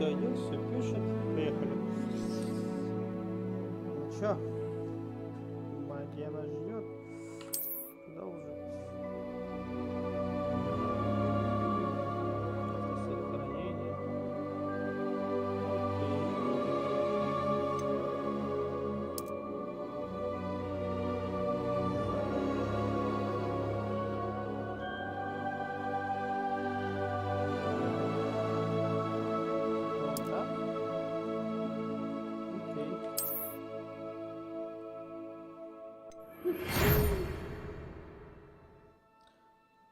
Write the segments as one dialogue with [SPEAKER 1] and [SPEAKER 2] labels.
[SPEAKER 1] все идет, все пишет. Поехали. Ну чё? Магия нас ждет. Продолжим. Сохранение.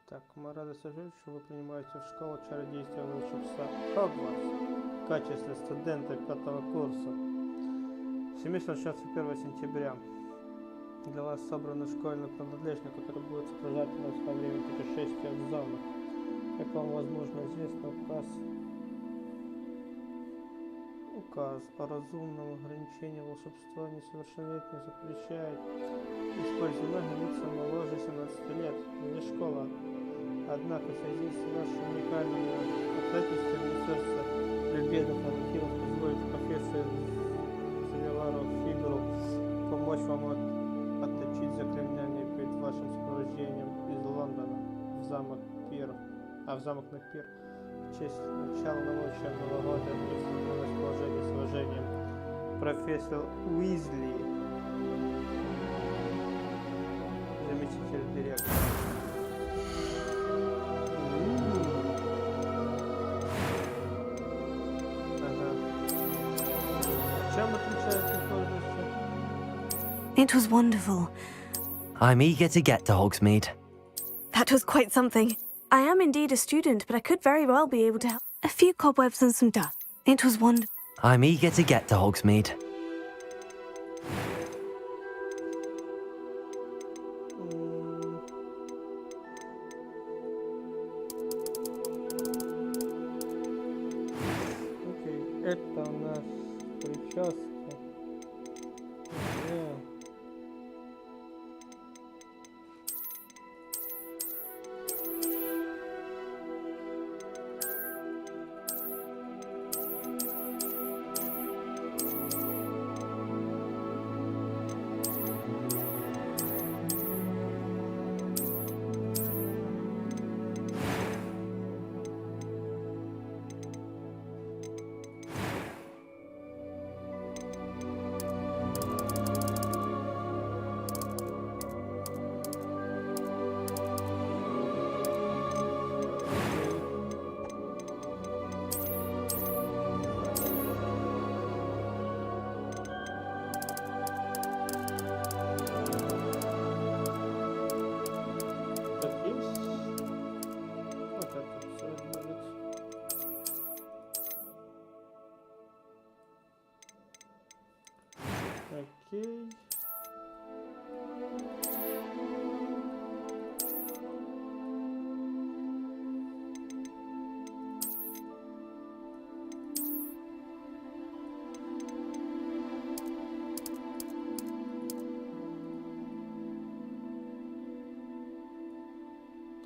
[SPEAKER 1] Так, мы рады сообщить, что вы принимаете в школу чародейства и волшебства Хогвартс в качестве студента 5-го курса. Семестр начнется 1 сентября. Для вас собраны школьные принадлежности, которые будут сопровождать вас во время путешествия в замок. Как вам, возможно, известно, указ о разумном ограничении волшебства несовершеннолетним запрещает использовать магию лицам моложе 17 лет. Не школа. Однако в связи с нашими уникальными обстоятельствами министерства любезных архивов позволит профессору Завелару Фигуру помочь вам отточить заклинание перед вашим сопровождением из Лондона в замок на пир в честь начала нового учебного года и в расположении с уважением. Профессор Уизли, заместитель директора.
[SPEAKER 2] It was wonderful.
[SPEAKER 3] I'm eager to get to Hogsmeade.
[SPEAKER 2] That was quite something. I am indeed a student, but I could very well be able to help. A few cobwebs and some dust. It was wonderful.
[SPEAKER 3] I'm eager to get to Hogsmeade.
[SPEAKER 1] Окей, это у нас прическа. Окей.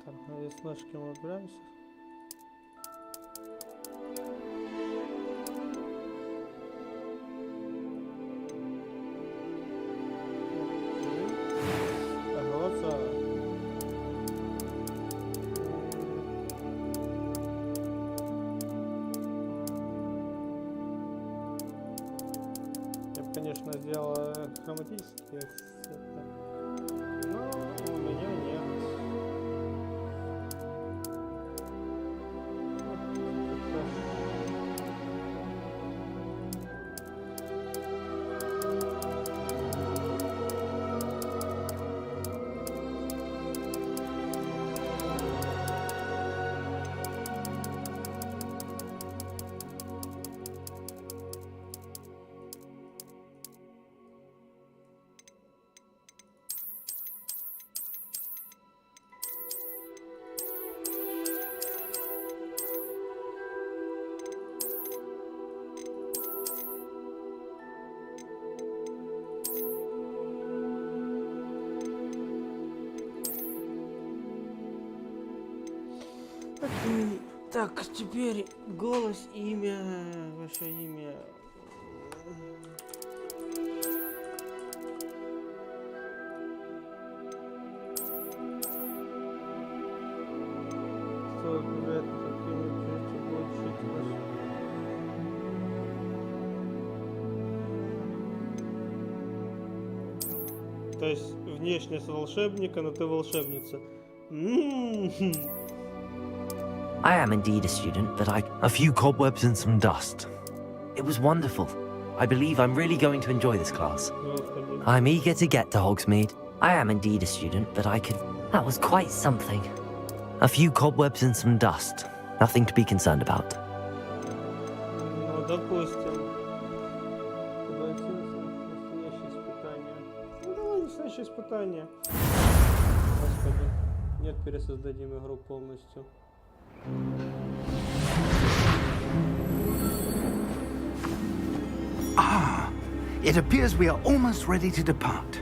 [SPEAKER 1] Так, на веснушке мы убираемся. Конечно, сделала хроматические цвета, но у меня нет. Так, теперь голос, имя, ваше имя. Что обязательно придется получить вас. То есть внешность волшебника, но ты волшебница.
[SPEAKER 3] I am indeed a student, but a few cobwebs and some dust. It was wonderful. I believe I'm really going to enjoy this class.
[SPEAKER 1] Господи.
[SPEAKER 3] I'm eager to get to Hogsmeade. I am indeed a student, but that was quite something. A few cobwebs and some dust. Nothing to be concerned about.
[SPEAKER 1] Ну, допустим. Настоящее испытание. Ну, давай настоящее испытание. Господи. Нет, пересоздадим игру полностью.
[SPEAKER 4] Ah, it appears we are almost ready to depart.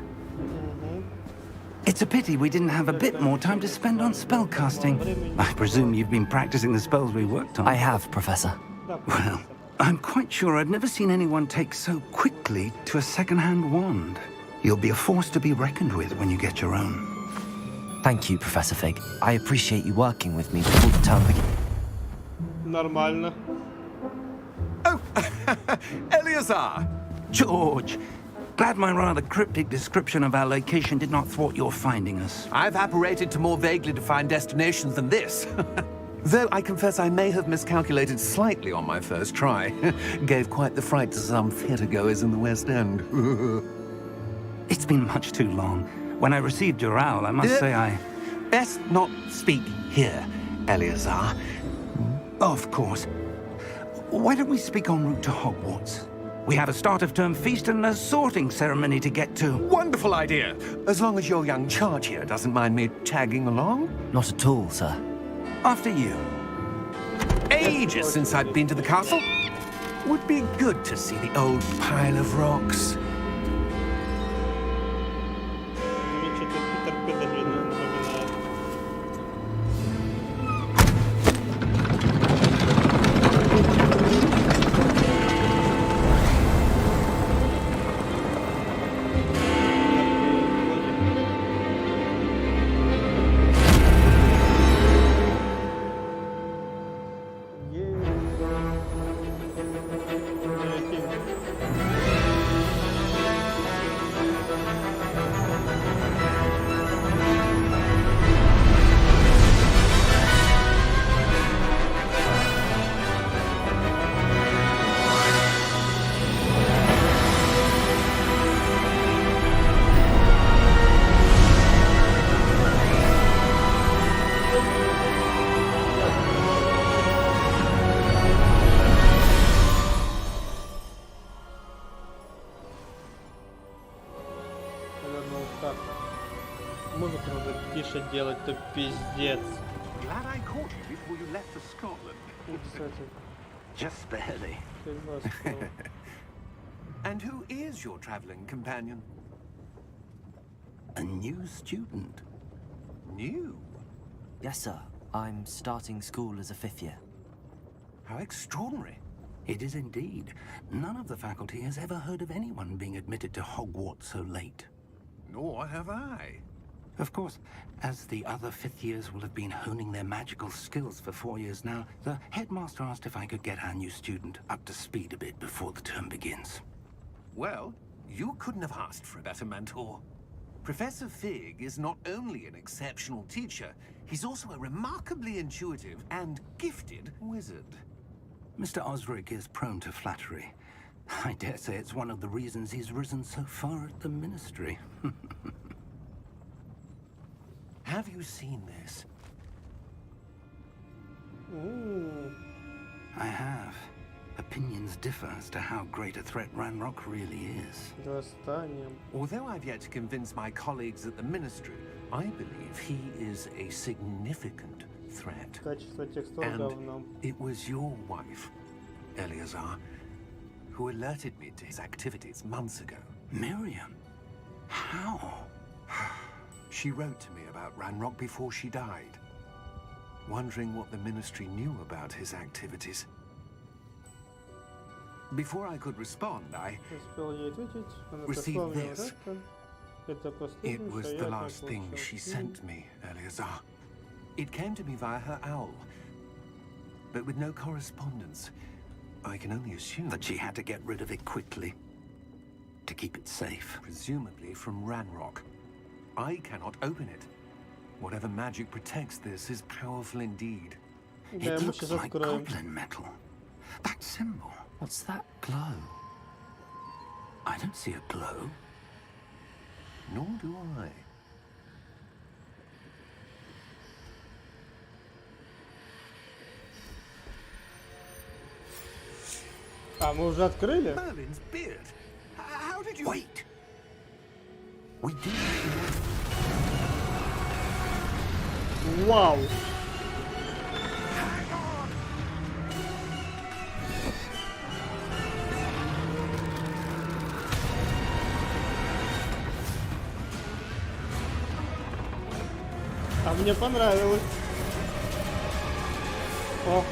[SPEAKER 4] It's a pity we didn't have a bit more time to spend on spellcasting. I presume you've been practicing the spells we worked on.
[SPEAKER 3] I have, Professor.
[SPEAKER 4] Well, I'm quite sure I've never seen anyone take so quickly to a second-hand wand. You'll be a force to be reckoned with when you get your own.
[SPEAKER 3] Thank you, Professor Fig. I appreciate you working with me before the term begins.
[SPEAKER 1] Нормально.
[SPEAKER 5] Oh, Eleazar!
[SPEAKER 4] George, glad my rather cryptic description of our location did not thwart your finding us.
[SPEAKER 5] I've apparated to more vaguely defined destinations than this. Though I confess I may have miscalculated slightly on my first try. Gave quite the fright to some theatre-goers in the West End.
[SPEAKER 4] It's been much too long. When I received your owl, I must say I...
[SPEAKER 5] Best not speak here, Eleazar.
[SPEAKER 4] Of course. Why don't we speak en route to Hogwarts? We have a start-of-term feast and a sorting ceremony to get to.
[SPEAKER 5] Wonderful idea! As long as your young charge here doesn't mind me tagging along.
[SPEAKER 3] Not at all, sir.
[SPEAKER 4] After you.
[SPEAKER 5] Ages since I've been to the castle. Would be good to see the old pile of rocks.
[SPEAKER 1] Мне что-то Питер Петтигрю напоминает. Наверное, вот так. Музыку надо тише делать, то пиздец.
[SPEAKER 4] Glad I caught you before you left for Scotland.
[SPEAKER 1] Ну, кстати,
[SPEAKER 4] Just barely.
[SPEAKER 1] фигня сказал.
[SPEAKER 5] And who is your traveling companion?
[SPEAKER 4] A new student.
[SPEAKER 5] New?
[SPEAKER 3] Yes, sir. I'm starting school as a 5th year.
[SPEAKER 5] How extraordinary.
[SPEAKER 4] It is indeed. None of the faculty has ever heard of anyone being admitted to Hogwarts so late.
[SPEAKER 5] Nor have I.
[SPEAKER 4] Of course, as the other 5th years will have been honing their magical skills for 4 years now, the headmaster asked if I could get our new student up to speed a bit before the term begins.
[SPEAKER 5] Well, you couldn't have asked for a better mentor. Professor Fig is not only an exceptional teacher, he's also a remarkably intuitive and gifted wizard.
[SPEAKER 4] Mr. Osric is prone to flattery. I dare say it's one of the reasons he's risen so far at the Ministry.
[SPEAKER 5] Have you seen this?
[SPEAKER 4] I have. Opinions differ as to how great a threat Ranrock really is.
[SPEAKER 1] Достанем.
[SPEAKER 5] Although I've yet to convince my colleagues at the Ministry, I believe he is a significant threat.
[SPEAKER 1] Качество текстур
[SPEAKER 5] And
[SPEAKER 1] говно.
[SPEAKER 5] it was your wife, Eleazar, who alerted me to his activities months ago.
[SPEAKER 4] Miriam? How?
[SPEAKER 5] She wrote to me about Ranrock before she died. wondering what the Ministry knew about his activities. Before I could respond, I
[SPEAKER 1] Успел ей ответить. Она
[SPEAKER 5] Receive
[SPEAKER 1] прислала мне
[SPEAKER 5] this.
[SPEAKER 1] вот это. Это
[SPEAKER 5] It
[SPEAKER 1] последнее,
[SPEAKER 5] was
[SPEAKER 1] что я
[SPEAKER 5] the
[SPEAKER 1] от нее
[SPEAKER 5] last thing
[SPEAKER 1] получил.
[SPEAKER 5] she sent me, Eleazar. It came to me via her owl, but with no correspondence. I can only assume
[SPEAKER 4] That she had to get rid of it quickly to keep it safe.
[SPEAKER 5] presumably from Ranrock. I cannot open it. Whatever magic protects this is powerful indeed.
[SPEAKER 1] Да,
[SPEAKER 4] It
[SPEAKER 1] мы
[SPEAKER 4] looks
[SPEAKER 1] сейчас
[SPEAKER 4] like
[SPEAKER 1] откроем.
[SPEAKER 4] goblin metal. That symbol.
[SPEAKER 3] What's that glow?
[SPEAKER 4] I don't see a glow.
[SPEAKER 5] Nor do I.
[SPEAKER 1] А, мы уже открыли?
[SPEAKER 5] Merlin's beard. How did you...
[SPEAKER 4] Wait. We did.
[SPEAKER 1] Вау! А мне понравилось. О.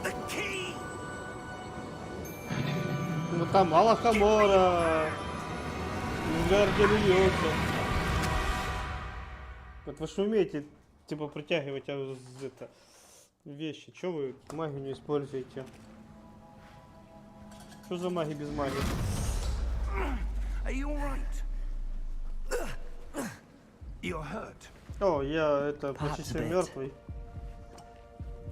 [SPEAKER 4] The key.
[SPEAKER 1] Ну там Алахамора. Гарди льется. Вот вы же умеете, типа, притягивать это, вещи. Чё вы магию не используете? Что за маги без магии?
[SPEAKER 4] Are you all right? You're hurt.
[SPEAKER 1] О, я это
[SPEAKER 3] Perhaps
[SPEAKER 1] почти
[SPEAKER 3] a bit.
[SPEAKER 1] мертвый.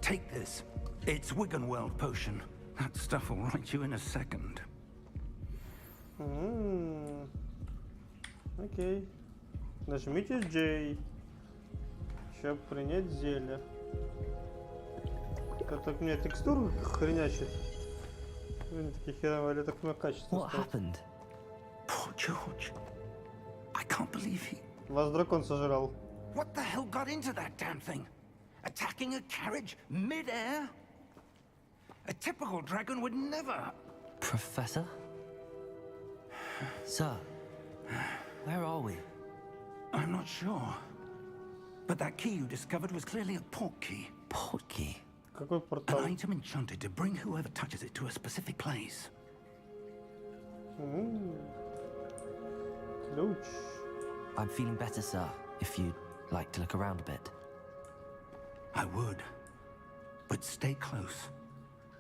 [SPEAKER 4] Take this. It's Wiggenweld potion. That stuff will right you in a second.
[SPEAKER 1] Окей. Нажмите J, чтобы принять зелье. Это так мне текстуру хренячит. Они такие херовые, или так у меня качество
[SPEAKER 3] What
[SPEAKER 1] стало.
[SPEAKER 3] happened?
[SPEAKER 4] Poor George. I can't believe he...
[SPEAKER 1] Вас дракон сожрал.
[SPEAKER 4] What the hell got into that damn thing? Attacking a carriage mid-air? A typical dragon would never...
[SPEAKER 3] Professor? Sir, where are we?
[SPEAKER 4] I'm not sure. But that key you discovered was clearly a port key.
[SPEAKER 3] Port key.
[SPEAKER 1] Какой
[SPEAKER 4] An
[SPEAKER 1] портал?
[SPEAKER 4] item enchanted to bring whoever touches it to a specific place.
[SPEAKER 1] Ключ.
[SPEAKER 3] I'm feeling better, sir, if you'd like to look around a bit.
[SPEAKER 4] I would. But stay close.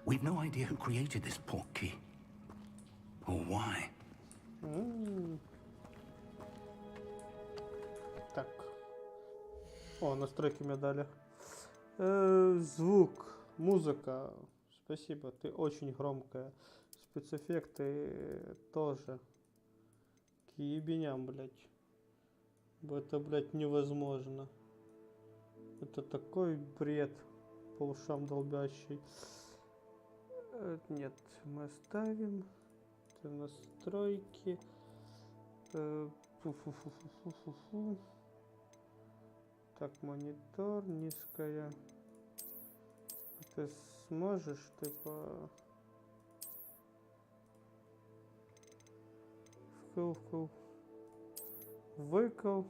[SPEAKER 4] We've no idea who created this port key. Or why.
[SPEAKER 1] Так. О, настройки мне дали. Звук, музыка. Спасибо, ты очень громкая. Спецэффекты тоже. К ебеням, блядь. Это, блядь, невозможно. Это такой бред по ушам долбящий. Нет, мы оставим. Это настройки. Фу-фу-фу-фу-фу-фу. Так, монитор, низкая. Ты сможешь, типа... Вкл. Выкл.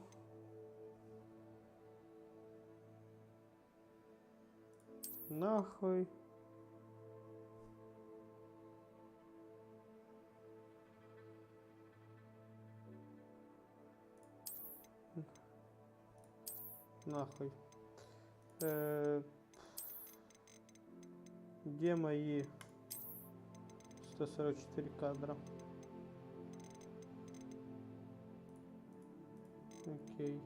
[SPEAKER 1] Нахуй. Нахуй. Где мои 144 кадра? Окей.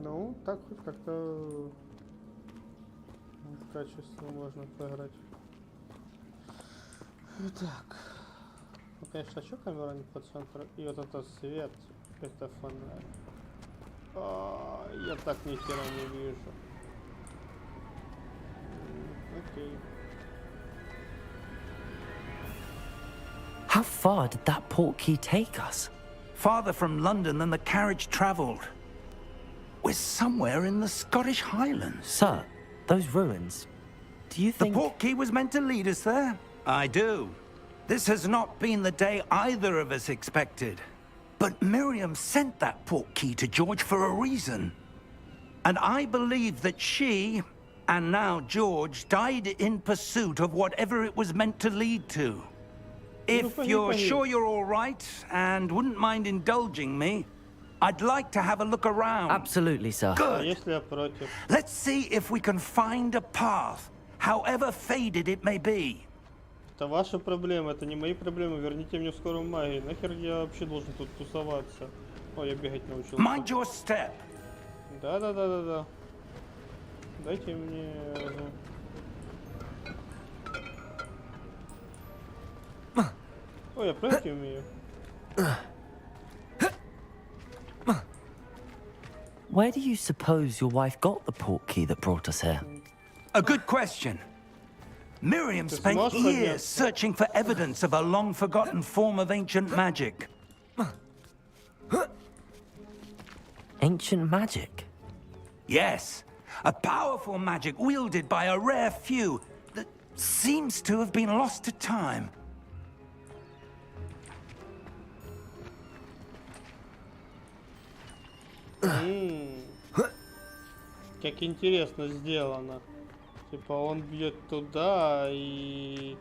[SPEAKER 1] Ну, так хоть как-то в качестве можно поиграть. Так. Ну, конечно, что камера не по центру? И вот этот свет, это фонарь. Я так ни хера не вижу. Окей.
[SPEAKER 3] How far did that portkey take us?
[SPEAKER 4] Farther from London than the carriage travelled. We're somewhere in the Scottish Highlands.
[SPEAKER 3] Sir, those ruins. Do you
[SPEAKER 4] The
[SPEAKER 3] think...
[SPEAKER 4] portkey was meant to lead us there? I do. This has not been the day either of us expected. But Miriam sent that portkey to George for a reason. And I believe that she, and now George, died in pursuit of whatever it was meant to lead to. If you're sure you're all right, and wouldn't mind indulging me, I'd like to have a look around.
[SPEAKER 3] Absolutely, sir.
[SPEAKER 1] А
[SPEAKER 4] Good.
[SPEAKER 1] если я против?
[SPEAKER 4] Let's see if we can find a path, however faded it may be.
[SPEAKER 1] Это ваша проблема, это не мои проблемы. Верните мне скорую магию. Нахер я вообще должен тут тусоваться? О, я бегать научился.
[SPEAKER 4] Mind your step.
[SPEAKER 1] Да. Дайте мне... Ой, я прыгать умею.
[SPEAKER 3] Where do you suppose your wife got the portkey that brought us here?
[SPEAKER 4] A good question. Miriam spent
[SPEAKER 1] smartphone, yeah.
[SPEAKER 4] years searching for evidence of a long-forgotten form of ancient magic.
[SPEAKER 3] Ancient magic?
[SPEAKER 4] Yes, a powerful magic wielded by a rare few that seems to have been lost to time.
[SPEAKER 1] Как интересно сделано. Типа он бьет туда и...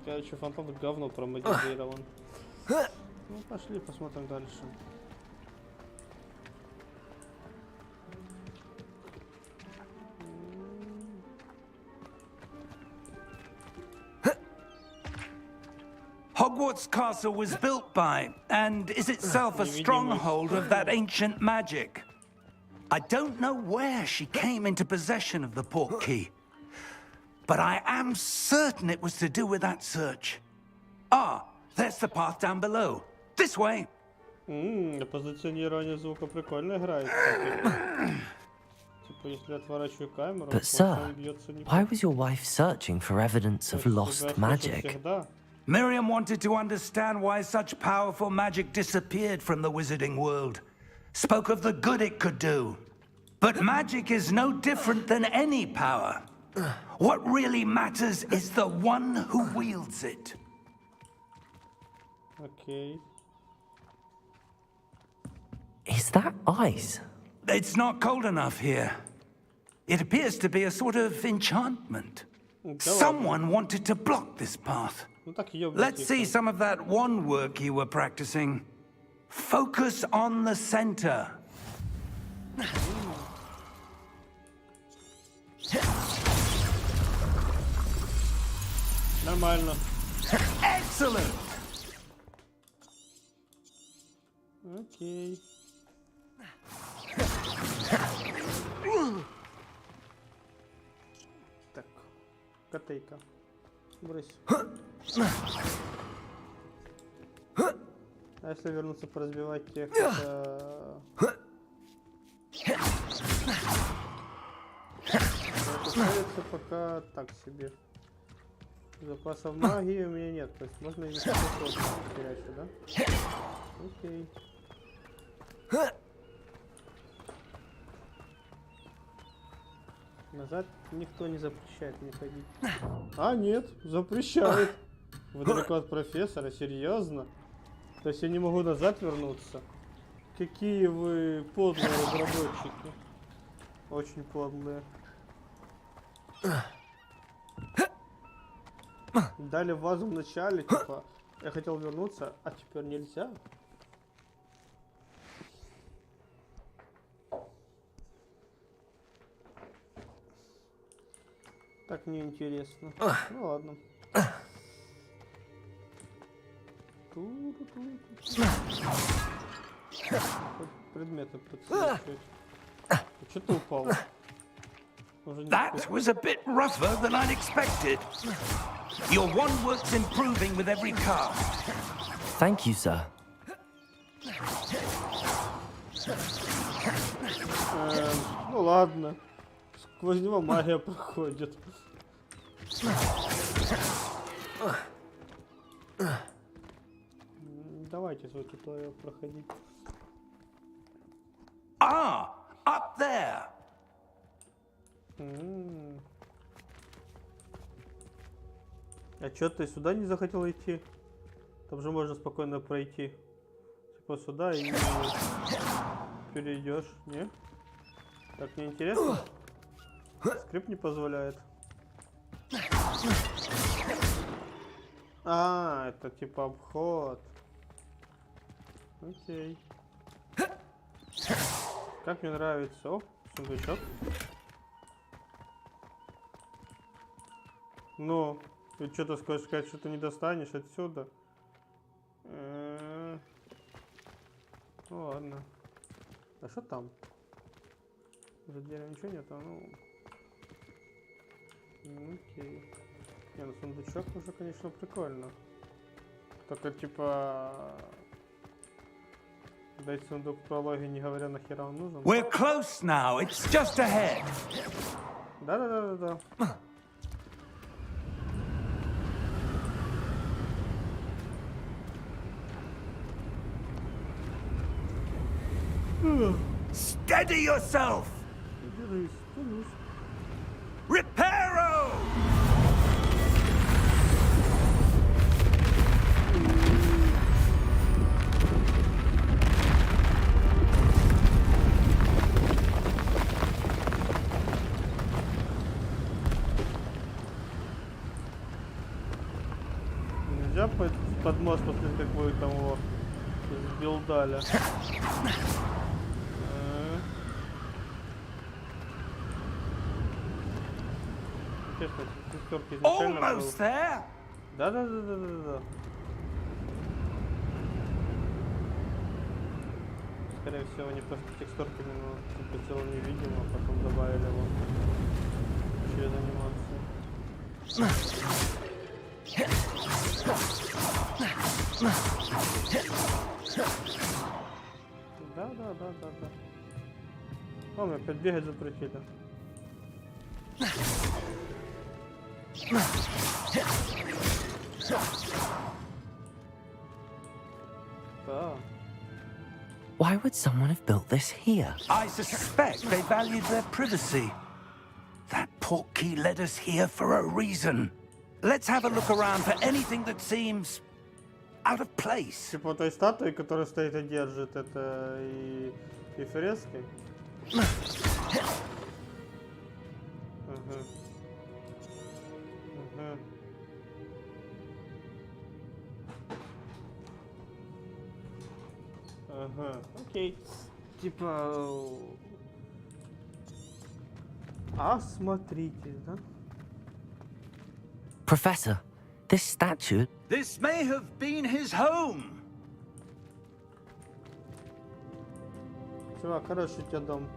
[SPEAKER 1] Короче, фонтан говно промоделирован. Ну, пошли, посмотрим дальше.
[SPEAKER 4] Hogwarts Castle was built by, and is itself a stronghold of that ancient magic. I don't know where she came into possession of the portkey, but I am certain it was to do with that search. Ah, there's the path down below. This way.
[SPEAKER 1] Позиционирование звука прикольно играет. Типа, если отворачиваю камеру,
[SPEAKER 3] But, sir,
[SPEAKER 1] он бьется не...
[SPEAKER 3] why was your wife searching for evidence of lost magic?
[SPEAKER 1] Всегда.
[SPEAKER 4] Miriam wanted to understand why such powerful magic disappeared from the wizarding world. Spoke of the good it could do. But magic is no different than any power. What really matters is the one who wields it.
[SPEAKER 1] Окей.
[SPEAKER 3] Is that ice?
[SPEAKER 4] It's not cold enough here. It appears to be a sort of enchantment. Someone wanted to block this path.
[SPEAKER 1] Ну так ёбнутый.
[SPEAKER 4] Let's see some of that wand work you were practicing. Focus on the center.
[SPEAKER 1] Нормально.
[SPEAKER 4] Excellent!
[SPEAKER 1] Окей. Так, котейка. Брысь. А если вернуться поразбивать тех, это пока так себе. Запасов магии у меня нет, то есть можно и терять, да? Окей. Назад никто не запрещает мне ходить. А, нет, запрещает. Вы далеко от профессора, серьезно? То есть я не могу назад вернуться? Какие вы подлые разработчики. Очень подлые. Дали вазу в начале, типа, я хотел вернуться, а теперь нельзя. Так неинтересно. Ну ладно. Хоть предметы подсвечивать. Что ты упал?
[SPEAKER 4] That was a bit rougher than I'd expected. Your wand works improving with every cast.
[SPEAKER 3] Thank you, sir.
[SPEAKER 1] Ну ладно. Сквозь него магия проходит. Давайте свой туториал проходить.
[SPEAKER 4] Ah, up there.
[SPEAKER 1] А чё ты сюда не захотел идти? Там же можно спокойно пройти. Типа сюда и перейдешь, не? Так неинтересно? Скрипт не позволяет. А, это типа обход. Окей. Как мне нравится. О, сундучок. Ну, ты что-то хочешь сказать, что ты не достанешь отсюда? Ну ладно. А что там? За дверью ничего нет, ну окей. Не, ну сундучок уже, конечно, прикольно. Только типа... Дать сундук в прологе, не говоря, нахера он нужен.
[SPEAKER 4] We're close now. It's just ahead.
[SPEAKER 1] Да.
[SPEAKER 4] Steady yourself.
[SPEAKER 1] Держись.
[SPEAKER 4] Reparo!
[SPEAKER 1] Нельзя под мост посмотреть, как вы там его сбилдали. Честно, текстурки изначально был.
[SPEAKER 4] Almost there.
[SPEAKER 1] Да. Скорее всего, они просто текстурки типа не видим, а потом добавили его через анимацию. Да. О, мне опять бегать запретили. Да.
[SPEAKER 3] Why would someone have built this here?
[SPEAKER 4] I suspect they valued their privacy. That portkey led us here for a reason. Let's have a look around for anything that seems out of place.
[SPEAKER 1] Типа той статуи, которая стоит и держит, это и фрески. Ага, окей. Типа... Осмотритесь, да?
[SPEAKER 3] Professor, this statue...
[SPEAKER 4] This may have been his home.
[SPEAKER 1] Чувак, хороший у тебя дом.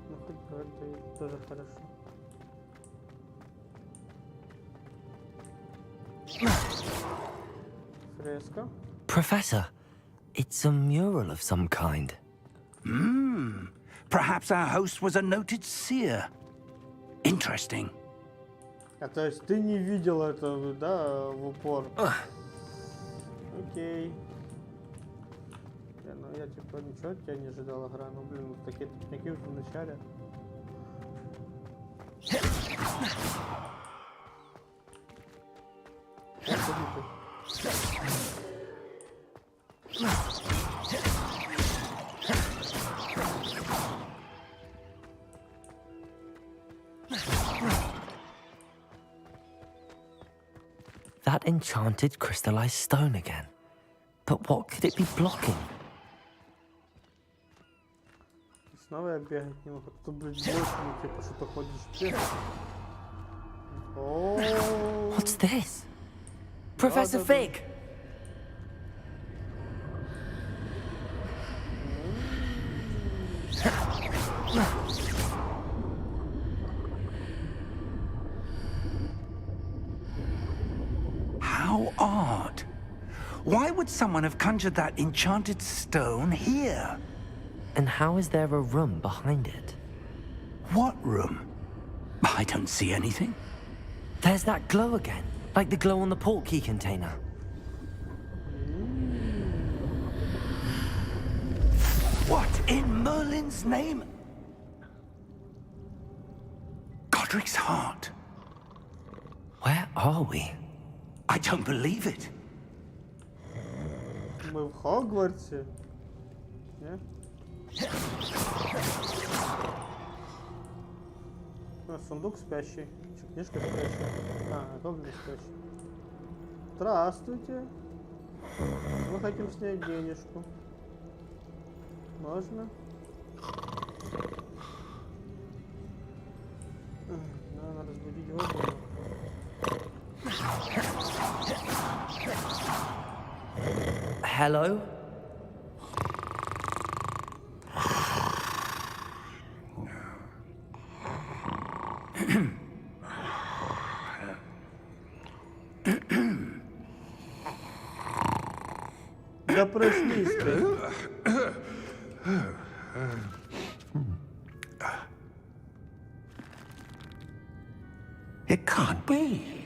[SPEAKER 1] Ну, хоть это и тоже хорошо. Фреска.
[SPEAKER 3] Professor, it's a mural of some kind.
[SPEAKER 4] Perhaps our host was a noted seer. Interesting.
[SPEAKER 1] А то есть ты не видел это, да, в упор? Окей. Ну я типа ничего от тебя не ожидал, игра. Ну блин, вот такие тупники в начале.
[SPEAKER 3] That enchanted crystallized stone again. But what could it be blocking?
[SPEAKER 1] Снова я бегать не мог. А тут, блядь, больше, типа, что-то ходишь бегать.
[SPEAKER 3] What's this? Professor Fig!
[SPEAKER 4] Why would someone have conjured that enchanted stone here?
[SPEAKER 3] And how is there a room behind it?
[SPEAKER 4] What room? I don't see anything.
[SPEAKER 3] There's that glow again, like the glow on the portkey container.
[SPEAKER 4] What in Merlin's name? Godric's heart.
[SPEAKER 3] Where are we?
[SPEAKER 4] I don't believe it.
[SPEAKER 1] Мы в Хогвартсе. Не? Сундук спящий. Что, книжка спящая? Гоблин спящий. Здравствуйте. Мы хотим снять денежку. Можно? Надо разбудить гоблина.
[SPEAKER 3] Hello?
[SPEAKER 1] Да проснись ты.
[SPEAKER 5] It can't be.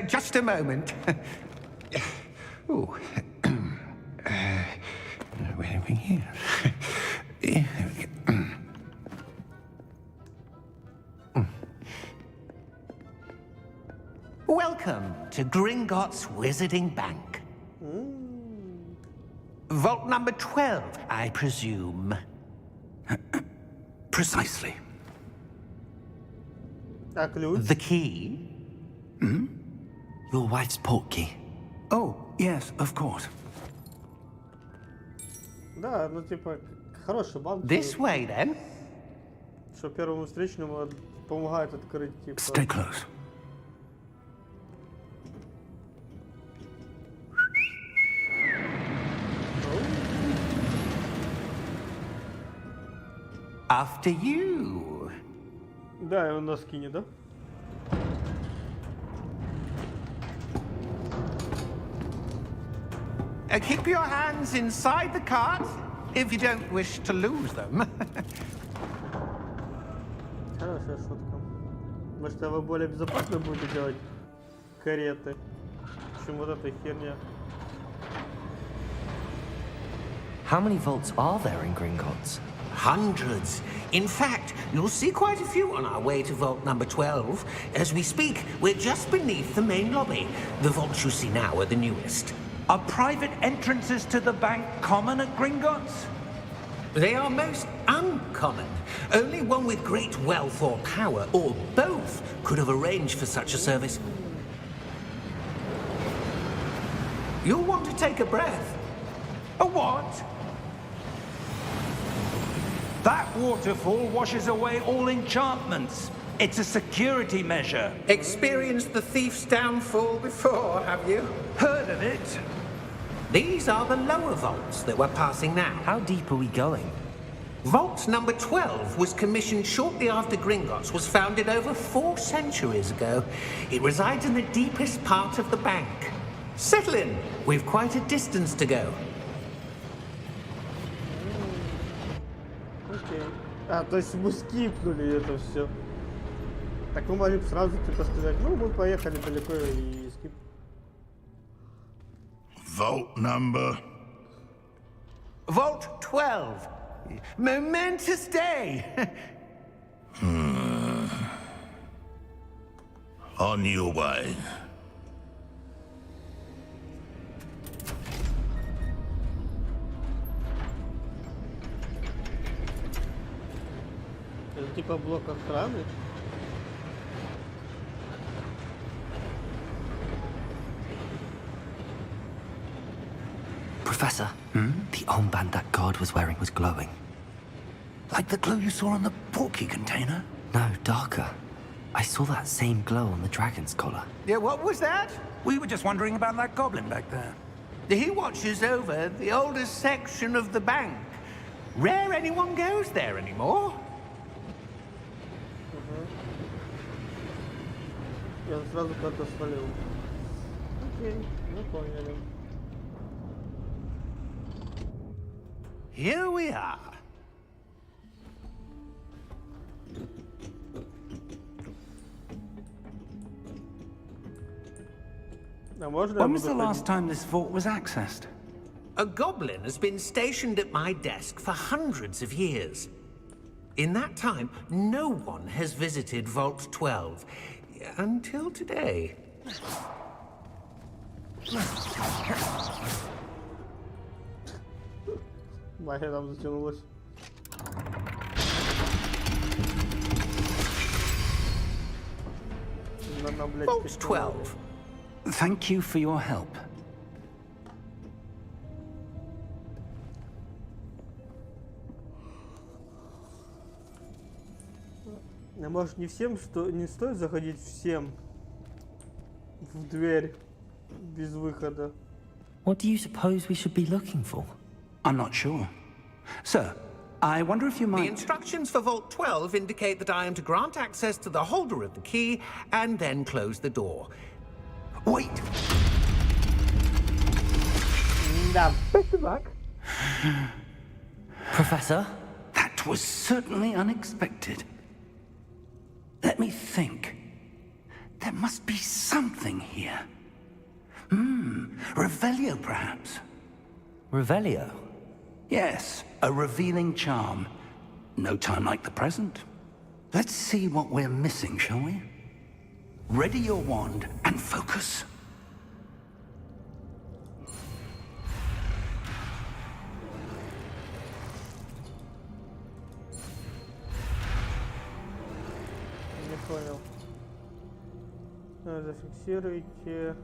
[SPEAKER 5] Just a moment. Oh. Where are we here? Welcome to Gringotts Wizarding Bank. Vault number 12, I presume.
[SPEAKER 4] Precisely.
[SPEAKER 1] А ключ?
[SPEAKER 5] The key?
[SPEAKER 3] Your wife's portkey.
[SPEAKER 4] Oh, yes, of course.
[SPEAKER 1] Да, ну типа хороший банк.
[SPEAKER 5] This way, then.
[SPEAKER 1] Что первому встречному помогает открыть типа.
[SPEAKER 4] Stay close.
[SPEAKER 5] After you.
[SPEAKER 1] Да, и он нас кинет, да?
[SPEAKER 5] Keep your hands inside the cart if you don't wish to lose them.
[SPEAKER 1] Хорошая шутка. Может, вы более безопасно будете делать кареты, чем вот эта херня.
[SPEAKER 3] How many vaults are there in Gringotts?
[SPEAKER 5] Hundreds. In fact, you'll see quite a few on our way to vault number 12. As we speak, we're just beneath the main lobby. The vaults you see now are the newest.
[SPEAKER 4] Are private entrances to the bank common at Gringotts?
[SPEAKER 5] They are most uncommon. Only one with great wealth or power, or both, could have arranged for such a service. You'll want to take a breath.
[SPEAKER 4] A what? That waterfall washes away all enchantments. It's a security measure.
[SPEAKER 5] Experienced the thief's downfall before, have you?
[SPEAKER 4] Heard of it?
[SPEAKER 5] These are the lower vaults that we're passing now.
[SPEAKER 3] How deep are we going?
[SPEAKER 5] Vault number 12 was commissioned shortly after Gringotts was founded over 4 centuries ago. It resides in the deepest part of the bank. Settle in. We've quite a distance to go.
[SPEAKER 1] Окей. А, то есть мы скипнули это все. Так мы могли бы сразу типа сказать, ну мы поехали далеко и скип.
[SPEAKER 6] Vault number.
[SPEAKER 5] Vault 12. Momentous day.
[SPEAKER 6] On your way.
[SPEAKER 1] Это типа блок охраны.
[SPEAKER 3] Professor, the armband that guard was wearing was glowing.
[SPEAKER 4] Like the glow you saw on the portkey container?
[SPEAKER 3] No, darker. I saw that same glow on the dragon's collar.
[SPEAKER 5] Yeah, what was that?
[SPEAKER 4] We were just wondering about that goblin back there.
[SPEAKER 5] He watches over the oldest section of the bank. Rare anyone goes there anymore.
[SPEAKER 1] И он сразу куда-то свалил. Окей, мы поняли.
[SPEAKER 5] Here we are.
[SPEAKER 1] А можно я
[SPEAKER 4] When was
[SPEAKER 1] буду
[SPEAKER 4] the last
[SPEAKER 1] ходить?
[SPEAKER 4] time this vault was accessed?
[SPEAKER 5] A goblin has been stationed at my desk for hundreds of years. In that time, no one has visited Vault 12. Until today.
[SPEAKER 1] Магия там затянулась. Надо, блядь,
[SPEAKER 5] Vault
[SPEAKER 1] письмо.
[SPEAKER 5] 12.
[SPEAKER 4] Thank you for your help.
[SPEAKER 1] А может не всем, что не стоит заходить всем в дверь без выхода?
[SPEAKER 3] What do you suppose we should be looking for?
[SPEAKER 4] I'm not sure. Sir, I wonder if you
[SPEAKER 5] The
[SPEAKER 4] might...
[SPEAKER 5] instructions for Vault 12 indicate that I am to grant access to the holder of the key and then close the door.
[SPEAKER 4] Wait!
[SPEAKER 1] Да.
[SPEAKER 3] Professor?
[SPEAKER 4] That was certainly unexpected. Let me think. There must be something here. Revelio, perhaps?
[SPEAKER 3] Revelio?
[SPEAKER 4] Yes, a revealing charm. No time like the present. Let's see what we're missing, shall we? Ready your wand and focus.
[SPEAKER 1] Не понял. Зафиксируйте.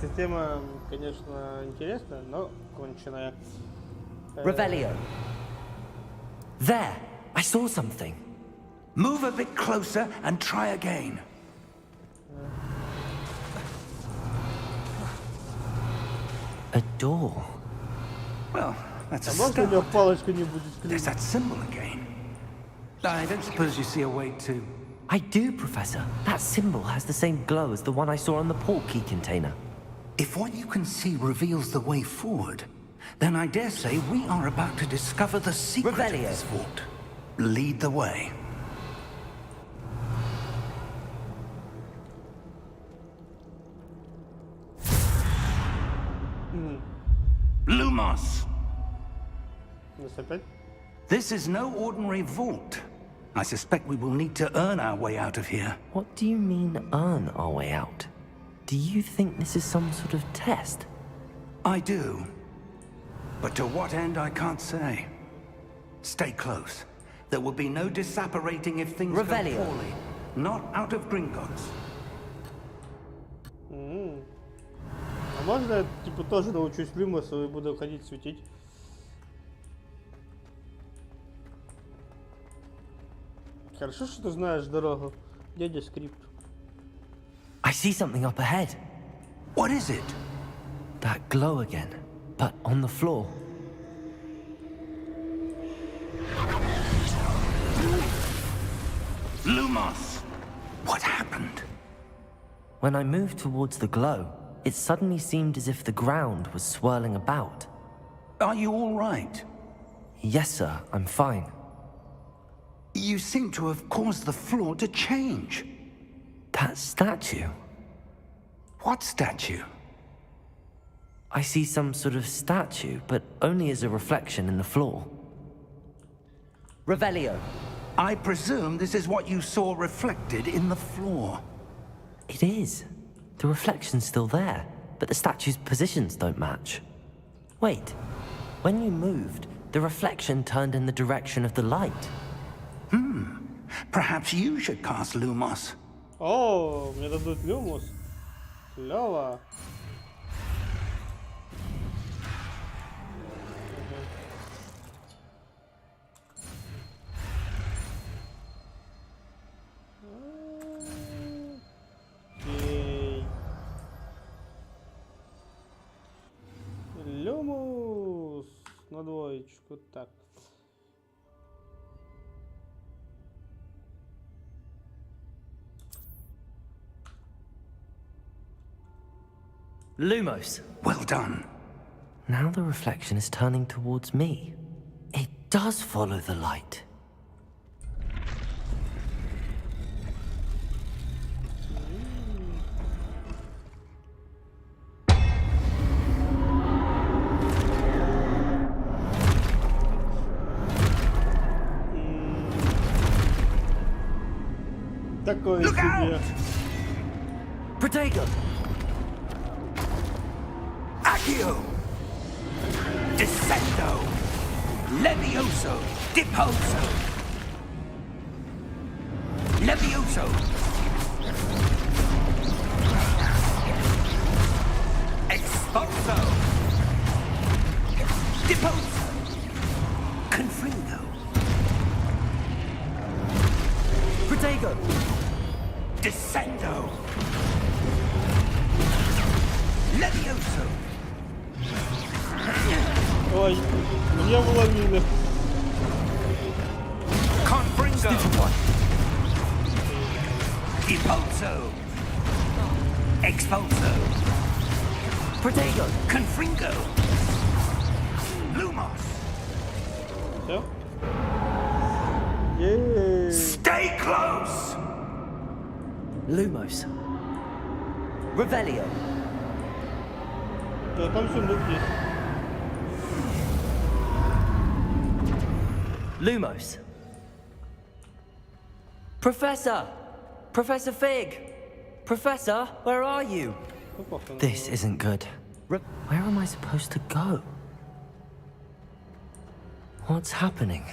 [SPEAKER 1] Система, конечно, интересная, но конченая.
[SPEAKER 3] Revelio. There! I saw something.
[SPEAKER 4] Move a bit closer and try again.
[SPEAKER 3] A door.
[SPEAKER 4] Well, that's a
[SPEAKER 1] А можно у него
[SPEAKER 4] start.
[SPEAKER 1] палочка не будет
[SPEAKER 4] There's
[SPEAKER 1] клеить?
[SPEAKER 4] that symbol again. I don't suppose you see a way to...
[SPEAKER 3] I do, Professor. That symbol has the same glow as the one I saw on the port key container.
[SPEAKER 4] If what you can see reveals the way forward, then I dare say we are about to discover the secret
[SPEAKER 3] Revelio.
[SPEAKER 4] of this vault. Lead the way. Lumos!
[SPEAKER 1] У нас опять?
[SPEAKER 4] This is no ordinary vault. I suspect we will need to earn our way out of here.
[SPEAKER 3] What do you mean, earn our way out? Do you think this is some sort of test?
[SPEAKER 4] I do. But to what end, I can't say. Stay close. There will be no disapparating if things
[SPEAKER 3] Revelio.
[SPEAKER 4] go poorly. Not out of Gringotts.
[SPEAKER 1] А можно я, типа, тоже научусь Люмосу и буду ходить светить? Хорошо, что ты знаешь дорогу, дядя Скрипт.
[SPEAKER 3] I see something up ahead.
[SPEAKER 4] What is it?
[SPEAKER 3] That glow again, but on the floor.
[SPEAKER 4] Lumos! What happened?
[SPEAKER 3] When I moved towards the glow, it suddenly seemed as if the ground was swirling about.
[SPEAKER 4] Are you all right?
[SPEAKER 3] Yes, sir, I'm fine.
[SPEAKER 4] You seem to have caused the floor to change.
[SPEAKER 3] That statue.
[SPEAKER 4] What statue?
[SPEAKER 3] I see some sort of statue, but only as a reflection in the floor. Revelio.
[SPEAKER 4] I presume this is what you saw reflected in the floor.
[SPEAKER 3] It is. The reflection's still there, but the statue's positions don't match. Wait. When you moved, the reflection turned in the direction of the light.
[SPEAKER 4] Perhaps you should cast Lumos.
[SPEAKER 1] О, мне дадут Люмус. Клево. списку. Так.
[SPEAKER 3] Lumos.
[SPEAKER 4] Well done.
[SPEAKER 3] Now the reflection is turning towards me. It does follow the light.
[SPEAKER 1] Такое
[SPEAKER 4] Look
[SPEAKER 1] себе.
[SPEAKER 4] out!
[SPEAKER 3] Protego!
[SPEAKER 4] Accio! Descendo! Levioso! Deposo! Levioso! Expulso! Deposo! Confringo!
[SPEAKER 3] Protego!
[SPEAKER 4] Descendo! Levioso!
[SPEAKER 1] Ой, меня выловили.
[SPEAKER 4] Confringo! Deposo! Expulso!
[SPEAKER 3] Protego!
[SPEAKER 4] Confringo! Lumos!
[SPEAKER 1] Все? Еее.
[SPEAKER 4] Stay close!
[SPEAKER 3] Lumos. Revelio.
[SPEAKER 1] Да там сундук есть.
[SPEAKER 3] Lumos. Professor! Professor Fig! Professor, where are you?
[SPEAKER 1] Ну, похуй.
[SPEAKER 3] This isn't good. Where am I supposed to go? What's happening?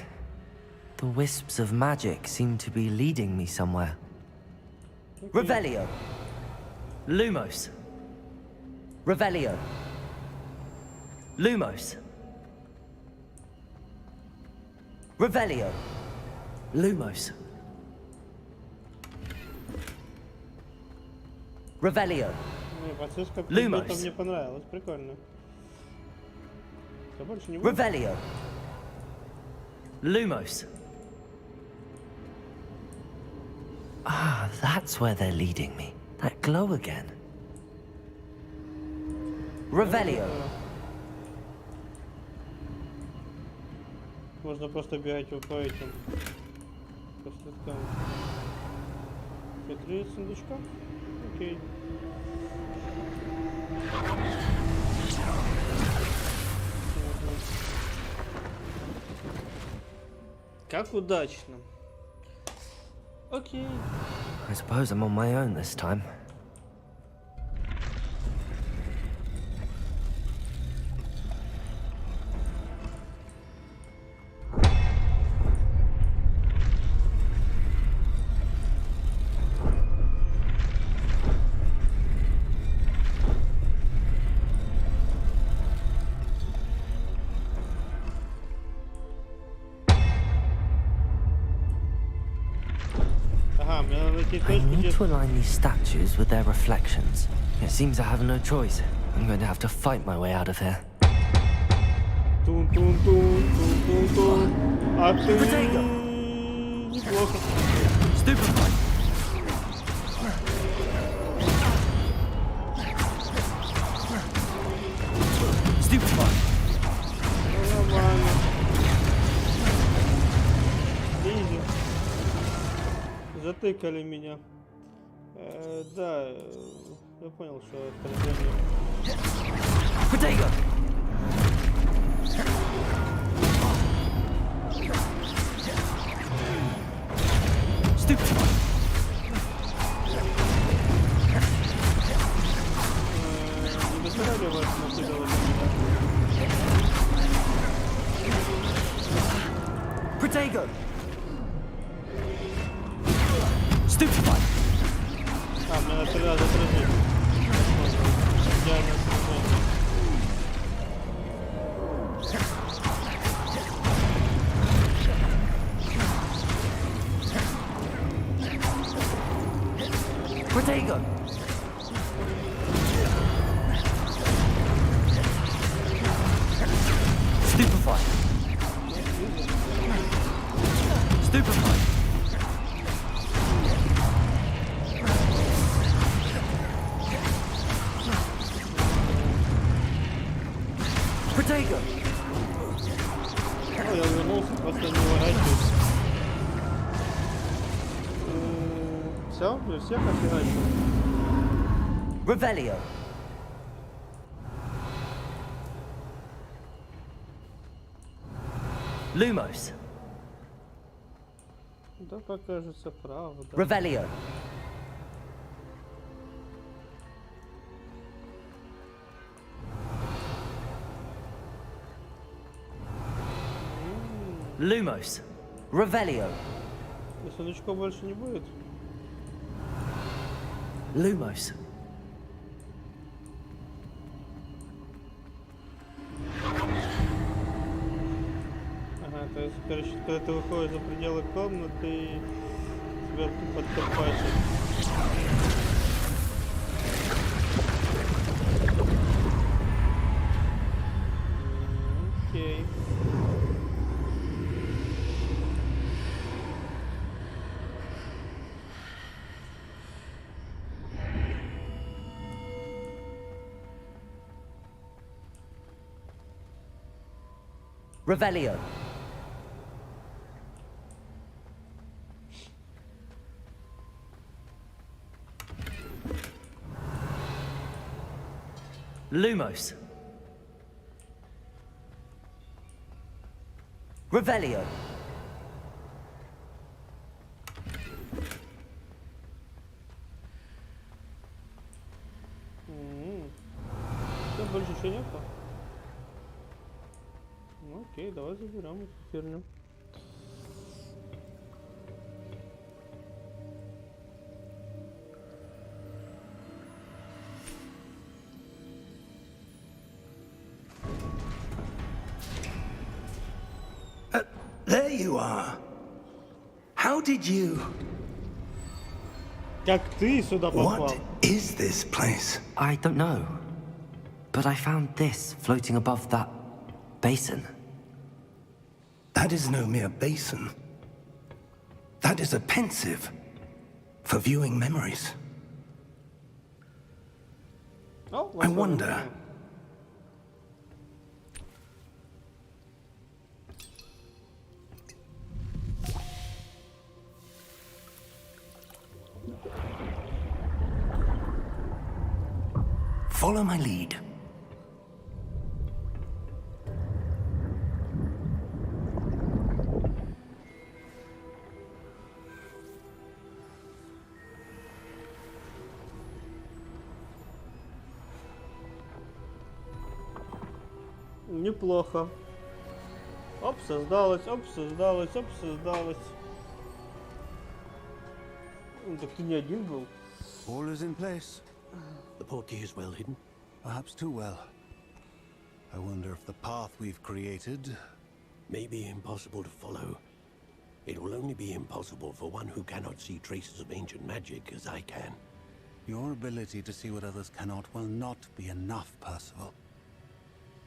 [SPEAKER 3] The wisps of magic seem to be leading me somewhere. Revelio. Lumos. Revelio. Lumos. Revelio. Lumos. Revelio.
[SPEAKER 1] Не, процесска
[SPEAKER 3] Lumos.
[SPEAKER 1] предмета мне понравилось. Прикольно. Что, больше не будет?
[SPEAKER 3] Revelio. Lumos. Ah, that's where they're leading me. That glow again. Revelio.
[SPEAKER 1] Можно просто бегать по этим. По следкам. Три сундучка? Окей. Как удачно. Окей.
[SPEAKER 3] I suppose I'm on my own this time.
[SPEAKER 1] Ага, мне надо найти
[SPEAKER 3] I
[SPEAKER 1] точку,
[SPEAKER 3] need
[SPEAKER 1] где...
[SPEAKER 3] to align these statues with their reflections. It seems I have no choice. I'm going to have to fight my way out of here.
[SPEAKER 1] Тун-тун-тун. А ты...
[SPEAKER 3] Protego.
[SPEAKER 1] Неплохо.
[SPEAKER 3] Stupefy! Stupefy!
[SPEAKER 1] Нормально. Изи. Затыкали меня. Да, я понял, что это проблема.
[SPEAKER 3] Protego! Stupefy!
[SPEAKER 1] Не доставали вас накидывать на меня.
[SPEAKER 3] Protego! Stupefy!
[SPEAKER 1] А, мне надо тогда затормозить. Идеально сработало.
[SPEAKER 3] Protego! Stupefy! Stupefy. Protego.
[SPEAKER 1] О, я вернулся, просто не ворачиваюсь. Все, для всех офигачил.
[SPEAKER 3] Revelio. Lumos.
[SPEAKER 1] Да, покажется правда.
[SPEAKER 3] Revelio. Lumos. Revelio.
[SPEAKER 1] И сундучков больше не будет?
[SPEAKER 3] Lumos.
[SPEAKER 1] Ага, то есть, короче, когда ты выходишь за пределы комнаты, тебя тупо подкопаешь. Окей.
[SPEAKER 3] Revelio. Lumos. Revelio.
[SPEAKER 1] Все, больше еще нету? Ну окей, давай заберем эту херню.
[SPEAKER 4] There you are. How did you...
[SPEAKER 1] Как ты сюда попал?
[SPEAKER 4] What is this place?
[SPEAKER 3] I don't know. But I found this floating above that basin.
[SPEAKER 4] That is no mere basin. That is a pensive for viewing memories.
[SPEAKER 1] Oh,
[SPEAKER 4] I wonder... Follow my lead.
[SPEAKER 1] Неплохо. Оп, создалось, оп, создалось, оп, создалось. Так ты не один был.
[SPEAKER 7] All is in place.
[SPEAKER 5] The portkey is well hidden.
[SPEAKER 7] Perhaps too well. I wonder if the path we've created...
[SPEAKER 8] May be impossible to follow. It will only be impossible for one who cannot see traces of ancient magic as I can.
[SPEAKER 7] Your ability to see what others cannot will not be enough, Percival.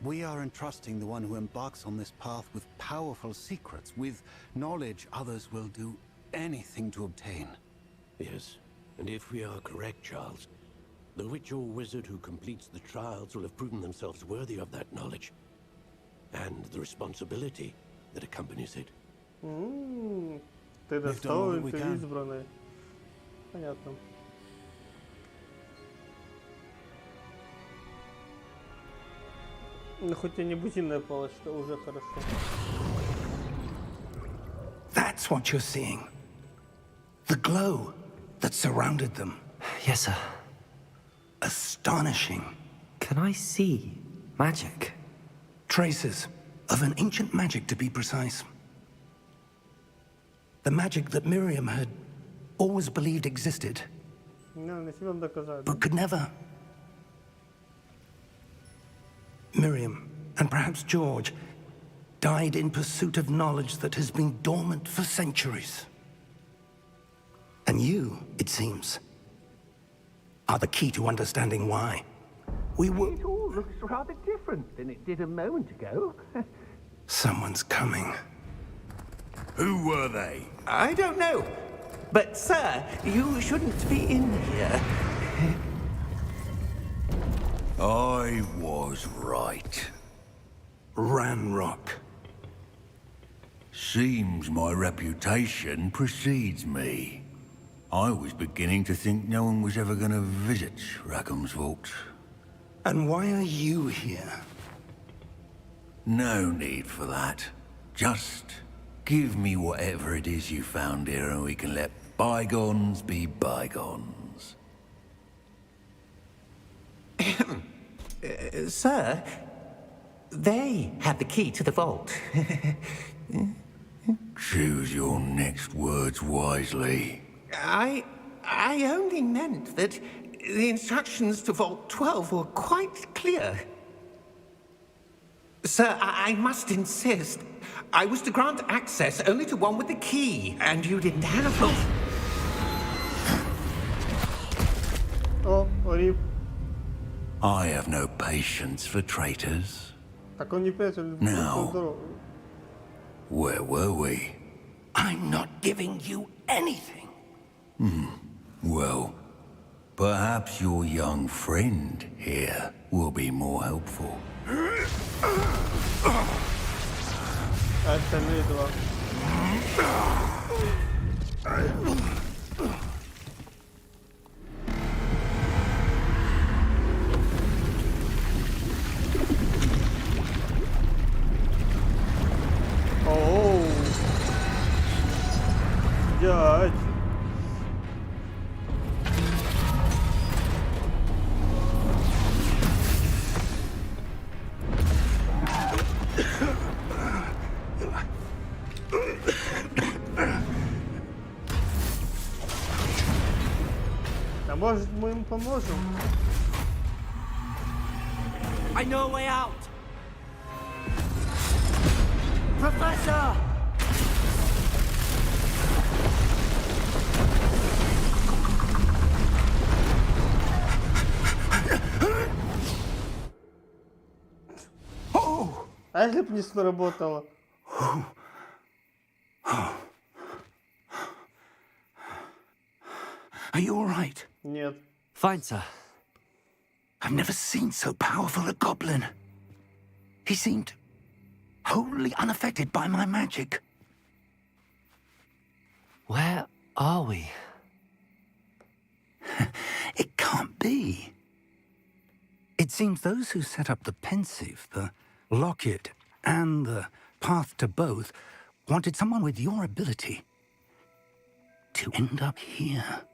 [SPEAKER 7] We are entrusting the one who embarks on this path with powerful secrets, with knowledge others will do anything to obtain.
[SPEAKER 8] Yes, and if we are correct, Charles, the witch or wizard who completes the trials will have proven themselves worthy of that knowledge. And the responsibility that accompanies it.
[SPEAKER 1] Ты достал,
[SPEAKER 7] we
[SPEAKER 1] ты
[SPEAKER 7] can.
[SPEAKER 1] избранный. Понятно. Ну хоть и не бутильная палочка, уже хорошо.
[SPEAKER 4] That's what you're seeing. The glow that surrounded them.
[SPEAKER 3] Yes, sir.
[SPEAKER 4] Astonishing.
[SPEAKER 3] Can I see magic?
[SPEAKER 4] Traces of an ancient magic, to be precise. The magic that Miriam had always believed existed,
[SPEAKER 1] На себе доказать.
[SPEAKER 4] but could never. Miriam, and perhaps George, died in pursuit of knowledge that has been dormant for centuries. And you, it seems, are the key to understanding why. We were...
[SPEAKER 9] It all looks rather different than it did a moment ago.
[SPEAKER 4] Someone's coming.
[SPEAKER 6] Who were they?
[SPEAKER 5] I don't know. But, sir, you shouldn't be in here.
[SPEAKER 6] I was right. Ranrock. Seems my reputation precedes me. I was beginning to think no one was ever going to visit Rackham's vault.
[SPEAKER 4] And why are you here?
[SPEAKER 6] No need for that. Just give me whatever it is you found here and we can let bygones be bygones.
[SPEAKER 5] Sir, they have the key to the vault.
[SPEAKER 6] Choose your next words wisely.
[SPEAKER 5] I only meant that the instructions to Vault 12 were quite clear. Sir, I must insist. I was to grant access only to one with the key, and you didn't have it.
[SPEAKER 1] О, Рип.
[SPEAKER 6] I have no patience for traitors.
[SPEAKER 1] Так он не приятель.
[SPEAKER 6] No.
[SPEAKER 1] Здорово.
[SPEAKER 6] Where were we?
[SPEAKER 4] I'm not giving you anything.
[SPEAKER 6] Well, perhaps your young friend here will be more helpful.
[SPEAKER 1] Остальные два. Оу. Дядь. А может мы им поможем?
[SPEAKER 3] I know a way out! Professor!
[SPEAKER 1] А если бы не сработало?
[SPEAKER 4] Are you all right?
[SPEAKER 1] Нет.
[SPEAKER 3] Fine, sir.
[SPEAKER 4] I've never seen so powerful a goblin. He seemed wholly unaffected by my magic.
[SPEAKER 3] Where are we?
[SPEAKER 4] It can't be. It seems those who set up the pensive, the locket, and the path to both wanted someone with your ability to end up here.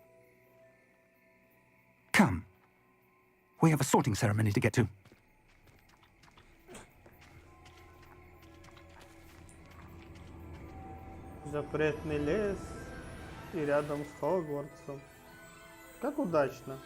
[SPEAKER 4] Come. We have a sorting ceremony to get to.
[SPEAKER 1] Запретный лес и рядом с Хогвартсом. Как удачно.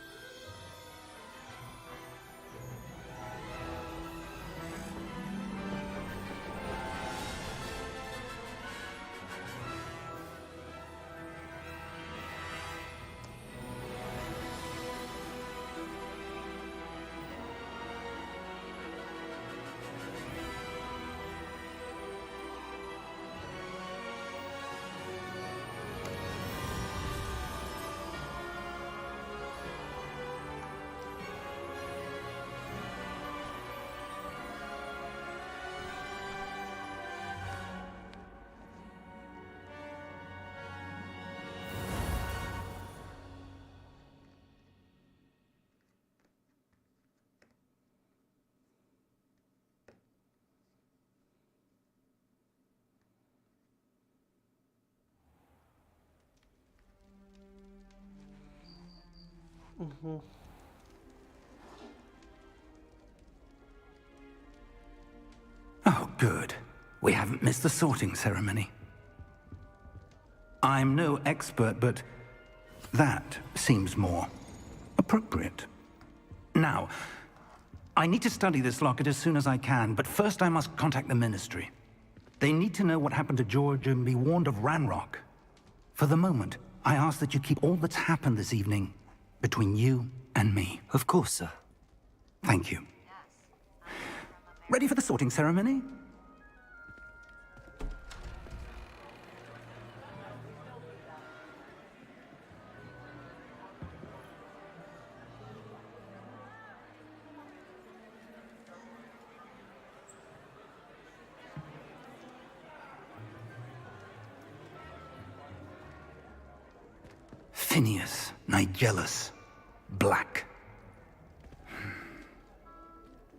[SPEAKER 4] Oh, good. We haven't missed the sorting ceremony. I'm no expert, but that seems more appropriate. Now, I need to study this locket as soon as I can, but first I must contact the Ministry. They need to know what happened to George and be warned of Ranrock. For the moment, I ask that you keep all that's happened this evening between you and me.
[SPEAKER 3] Of course, sir.
[SPEAKER 4] Thank you. Ready for the sorting ceremony? Phineas, Nigellus, Black.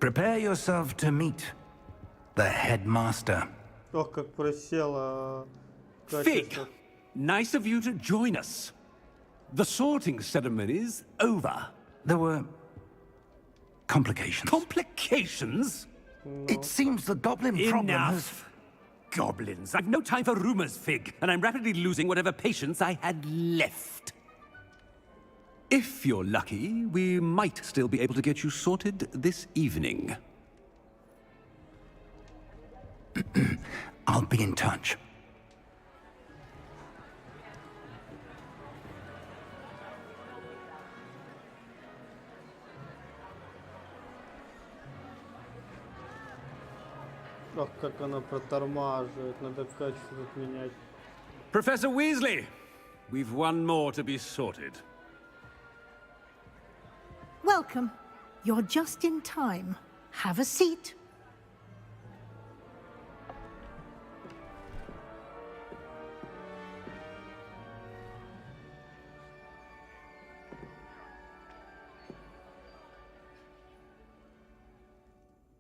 [SPEAKER 4] Prepare yourself to meet the headmaster.
[SPEAKER 1] Ох, как просело
[SPEAKER 9] Fig,
[SPEAKER 1] качество.
[SPEAKER 9] nice of you to join us. The sorting ceremony's over.
[SPEAKER 4] There were complications.
[SPEAKER 9] Complications?
[SPEAKER 4] It seems the goblin problem has...
[SPEAKER 9] Enough. Goblins. I've no time for rumors, Fig, and I'm rapidly losing whatever patience I had left. If you're lucky, we might still be able to get you sorted this evening.
[SPEAKER 4] I'll be in touch.
[SPEAKER 1] Ох, как она протормаживает. Надо качество тут менять.
[SPEAKER 9] Professor Weasley, we've one more to be sorted.
[SPEAKER 10] Welcome. You're just in time. Have a seat.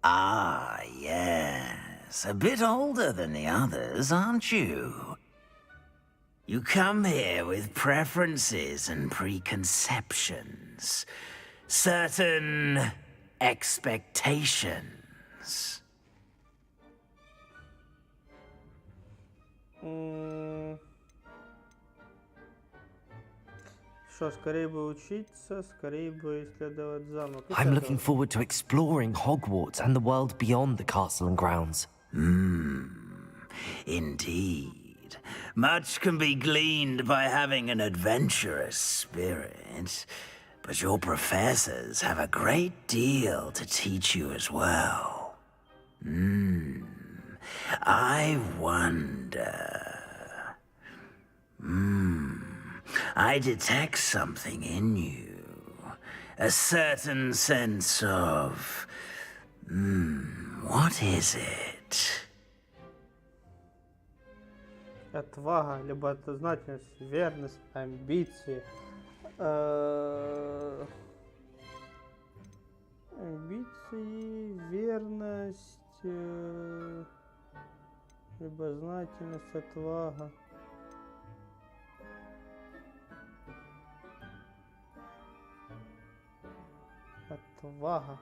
[SPEAKER 11] Ah, yes. A bit older than the others, aren't you? You come here with preferences and preconceptions. Certain expectations.
[SPEAKER 1] Что, скорее бы учиться, скорее бы исследовать замок. И
[SPEAKER 3] I'm
[SPEAKER 1] так
[SPEAKER 3] looking
[SPEAKER 1] далее.
[SPEAKER 3] forward to exploring Hogwarts and the world beyond the castle and grounds.
[SPEAKER 11] Indeed. Much can be gleaned by having an adventurous spirit, but your professors have a great deal to teach you as well. I wonder... I detect something in you. A certain sense of... what is it?
[SPEAKER 1] Отвага, либо отзнательность, верность, амбиции. Амбиции, верность, любознательность, отвага. Отвага.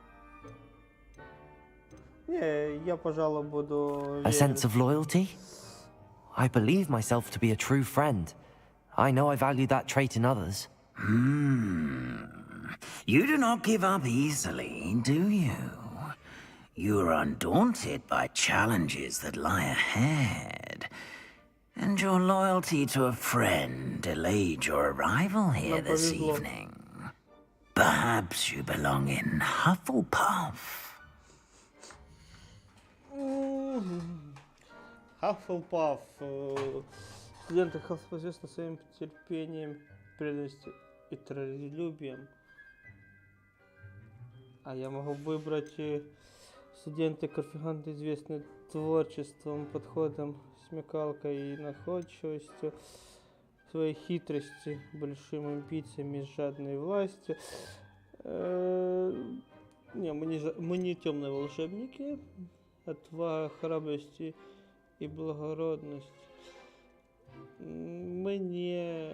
[SPEAKER 1] Не, я, пожалуй, буду
[SPEAKER 3] A sense
[SPEAKER 1] верить.
[SPEAKER 3] of loyalty? I believe myself to be a true friend. I know I value that trait in others.
[SPEAKER 11] You do not give up easily, do you? You are undaunted by challenges that lie ahead. And your loyalty to a friend delayed your arrival here
[SPEAKER 1] Нам
[SPEAKER 11] this
[SPEAKER 1] повезло.
[SPEAKER 11] evening. Perhaps you belong in Hufflepuff.
[SPEAKER 1] Хаффлпаф. Студенты Хаффлпаф известны своим терпением, преданностью и трудолюбием. А я могу выбрать студенты Корфиганты, известны творчеством, подходом, смекалкой и находчивостью, своей хитростью, большими амбициями, жадной властью. Не, мы не темные волшебники. Отвага, храбрость и благородность. Мы не...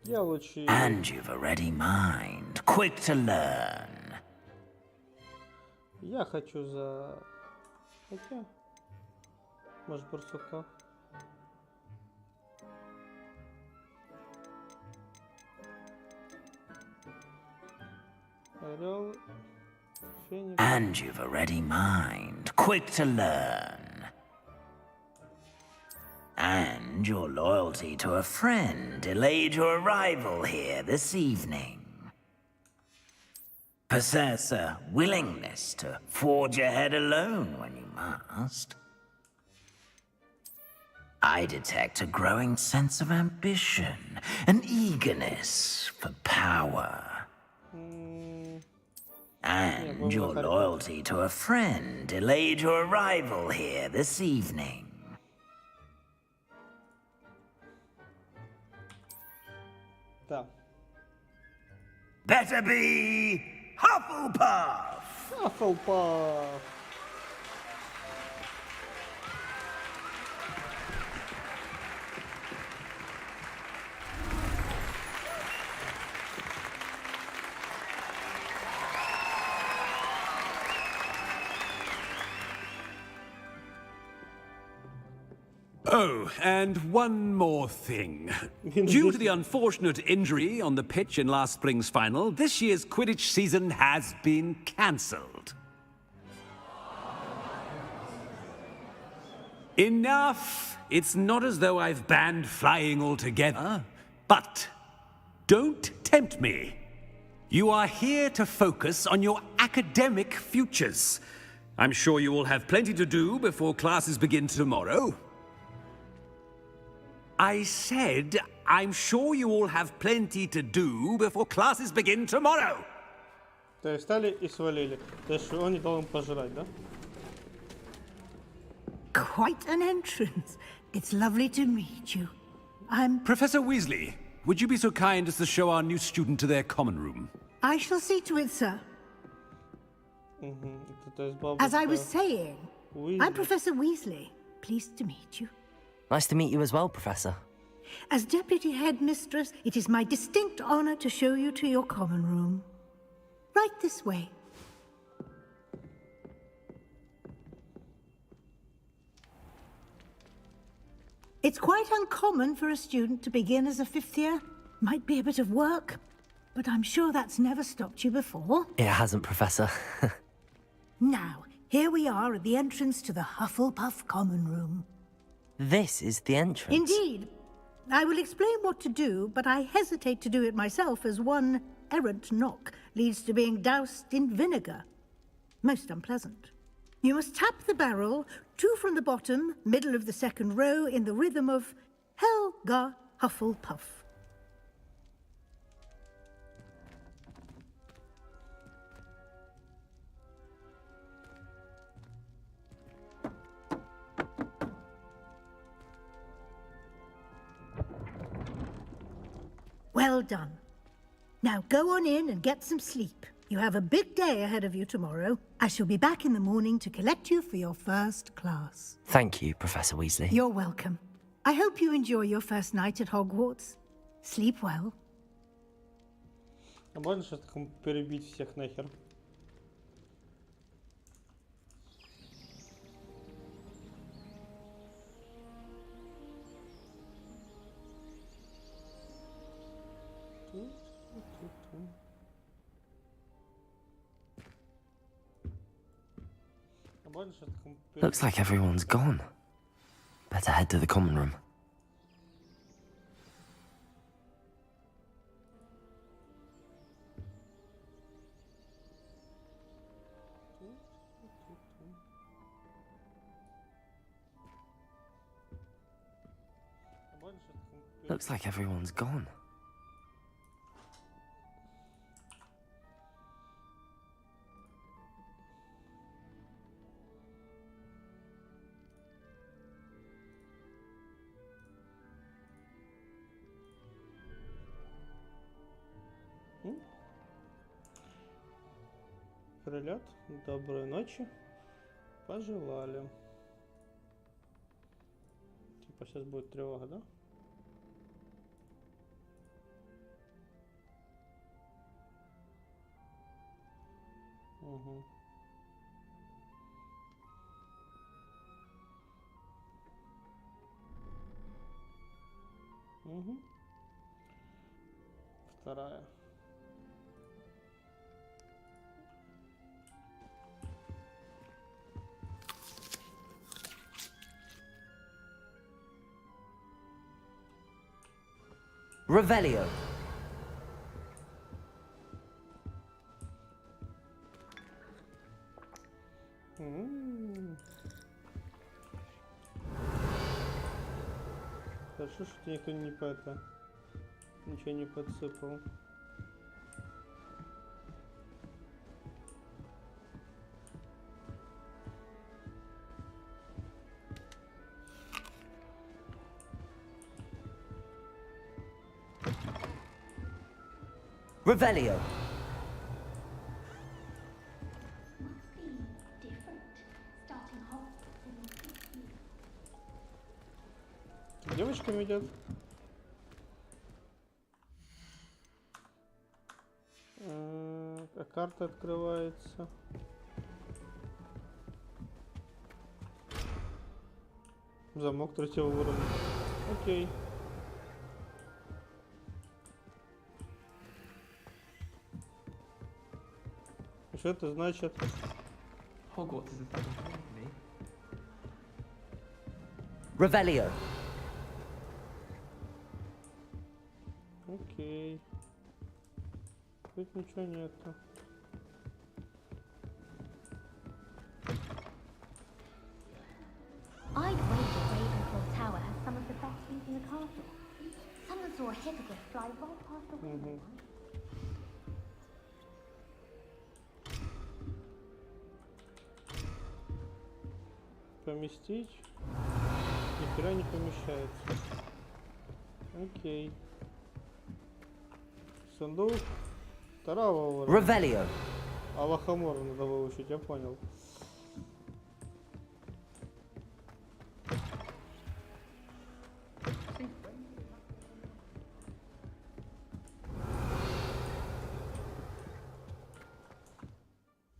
[SPEAKER 1] Я лучше...
[SPEAKER 11] And you've a ready mind, quick to learn.
[SPEAKER 1] Я хочу за... Хотя... Может, барсука? Орел... Феникс...
[SPEAKER 11] And you've a ready mind, quick to learn. And your loyalty to a friend delayed your arrival here this evening. Possess a willingness to forge ahead alone when you must. I detect a growing sense of ambition, an eagerness for power. And your loyalty to a friend delayed your arrival here this evening.
[SPEAKER 1] Да.
[SPEAKER 11] Better be Hufflepuff!
[SPEAKER 1] Hufflepuff.
[SPEAKER 9] Oh, and one more thing. Due to the unfortunate injury on the pitch in last spring's final, this year's Quidditch season has been cancelled. Enough! It's not as though I've banned flying altogether, but don't tempt me. You are here to focus on your academic futures. I'm sure you will have plenty to do before classes begin tomorrow. I said, I'm sure you all have plenty to do before classes begin tomorrow.
[SPEAKER 1] То есть встали и свалили. То есть он не дал им пожрать, да?
[SPEAKER 10] Quite an entrance. It's lovely to meet you. I'm...
[SPEAKER 9] Professor Weasley, would you be so kind as to show our new student to their common room?
[SPEAKER 10] I shall see to it, sir.
[SPEAKER 1] То есть бабушка
[SPEAKER 10] As I was saying,
[SPEAKER 1] Weasley.
[SPEAKER 10] I'm Professor Weasley. Pleased to meet you.
[SPEAKER 3] Nice to meet you as well, Professor.
[SPEAKER 10] As Deputy Headmistress, it is my distinct honor to show you to your common room. Right this way. It's quite uncommon for a student to begin as a fifth year. Might be a bit of work, but I'm sure that's never stopped you before.
[SPEAKER 3] It hasn't, Professor.
[SPEAKER 10] Now, here we are at the entrance to the Hufflepuff common room.
[SPEAKER 3] This is the entrance.
[SPEAKER 10] Indeed. I will explain what to do, but I hesitate to do it myself as one errant knock leads to being doused in vinegar. Most unpleasant. You must tap the barrel, 2 from the bottom, middle of the second row, in the rhythm of Helga Hufflepuff. Well done. Now go on in and get some sleep. You have a big day ahead of you tomorrow. I shall be back in the morning to collect you for your first class.
[SPEAKER 3] Thank you, Professor Weasley.
[SPEAKER 10] You're welcome. I hope you enjoy your first night at Hogwarts. Sleep well.
[SPEAKER 1] А можно сейчас перебить всех нахер?
[SPEAKER 3] Looks like everyone's gone. Better head to the common room. Looks like everyone's gone.
[SPEAKER 1] Прилет. Доброй ночи. Пожелали. Типа сейчас будет тревога, да? Угу. Угу. Вторая.
[SPEAKER 3] Revelio.
[SPEAKER 1] Хорошо, что никто не по это ничего не подсыпал.
[SPEAKER 3] Revelio.
[SPEAKER 1] Девочками идет. А карта открывается. Замок третьего уровня. Окей. И что это значит?
[SPEAKER 12] Hogwarts is a fucking thing to me.
[SPEAKER 3] Revelio.
[SPEAKER 1] Окей. Тут ничего нету.
[SPEAKER 13] I'd wager Ravenclaw Tower has some of the best views in the castle. Someone saw a hippogriff fly right past the window.
[SPEAKER 1] Поместить? Ни хера не помещается. Окей. Сундук второго уровня.
[SPEAKER 3] Revelio.
[SPEAKER 1] А лохомора надо выучить, я понял.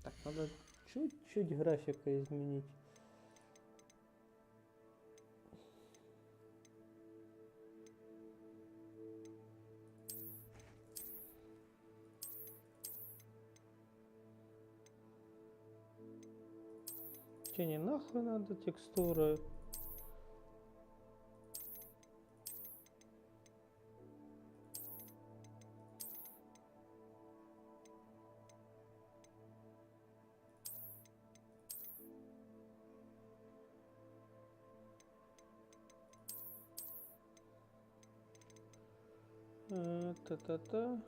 [SPEAKER 1] Так, надо чуть-чуть графика изменить. Че не нахуй надо текстуры? Та-та-та.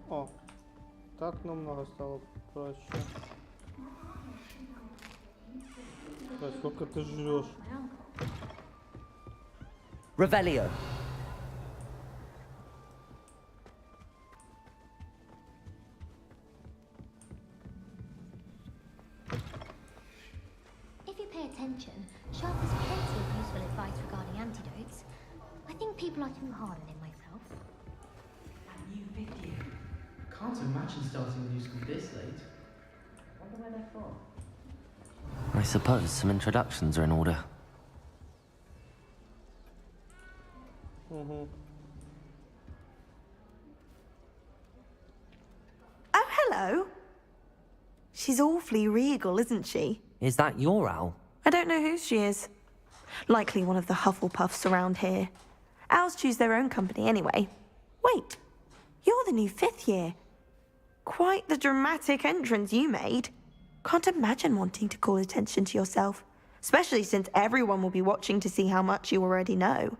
[SPEAKER 1] О, так намного стало проще. Да, сколько ты жрешь?
[SPEAKER 3] Revelio.
[SPEAKER 13] If you pay attention, Sharp has plenty of useful advice regarding antidotes. I think people are too hard on him myself.
[SPEAKER 12] That new video. Can't imagine starting new school this late. Wonder where they're from.
[SPEAKER 3] I suppose some introductions are in order.
[SPEAKER 1] Угу.
[SPEAKER 2] Oh, hello. She's awfully regal, isn't she?
[SPEAKER 3] Is that your owl?
[SPEAKER 2] I don't know who she is. Likely one of the Hufflepuffs around here. Owls choose their own company anyway. Wait, you're the new 5th year. Quite the dramatic entrance you made. Can't imagine wanting to call attention to yourself, especially since everyone will be watching to see how much you already know.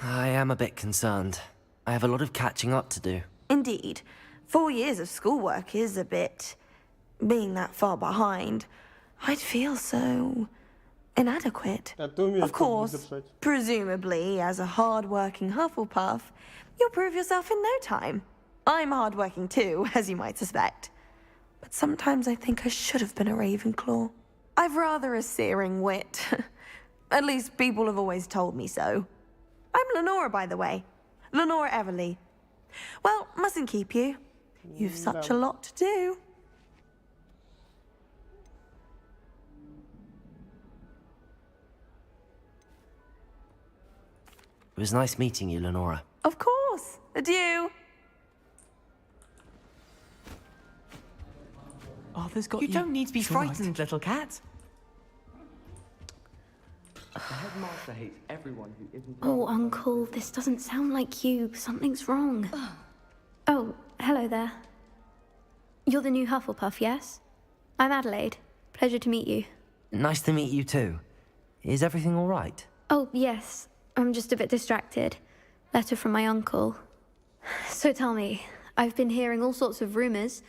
[SPEAKER 3] I am a bit concerned. I have a lot of catching up to do.
[SPEAKER 2] Indeed. 4 years of schoolwork is a bit... being that far behind, I'd feel so... inadequate. Of course, presumably, as a hard-working Hufflepuff, you'll prove yourself in no time. I'm hard-working too, as you might suspect. But sometimes I think I should have been a Ravenclaw. I've rather a searing wit. At least people have always told me so. I'm Lenora, by the way. Lenora Everly. Well, mustn't keep you. You've such a lot to do.
[SPEAKER 3] It was nice meeting you, Lenora.
[SPEAKER 2] Of course. Adieu.
[SPEAKER 12] Arthur's got
[SPEAKER 14] You don't need to be
[SPEAKER 12] It's all right.
[SPEAKER 14] frightened, little cat.
[SPEAKER 12] The headmaster hates everyone who isn't...
[SPEAKER 13] Oh, Uncle, this doesn't sound like you. Something's wrong. Oh, hello there.
[SPEAKER 14] You're the new Hufflepuff, yes? I'm Adelaide. Pleasure to meet you.
[SPEAKER 3] Nice to meet you too. Is everything all right?
[SPEAKER 14] Oh, yes. I'm just a bit distracted. Letter from my uncle. So tell me, I've been hearing all sorts of rumors.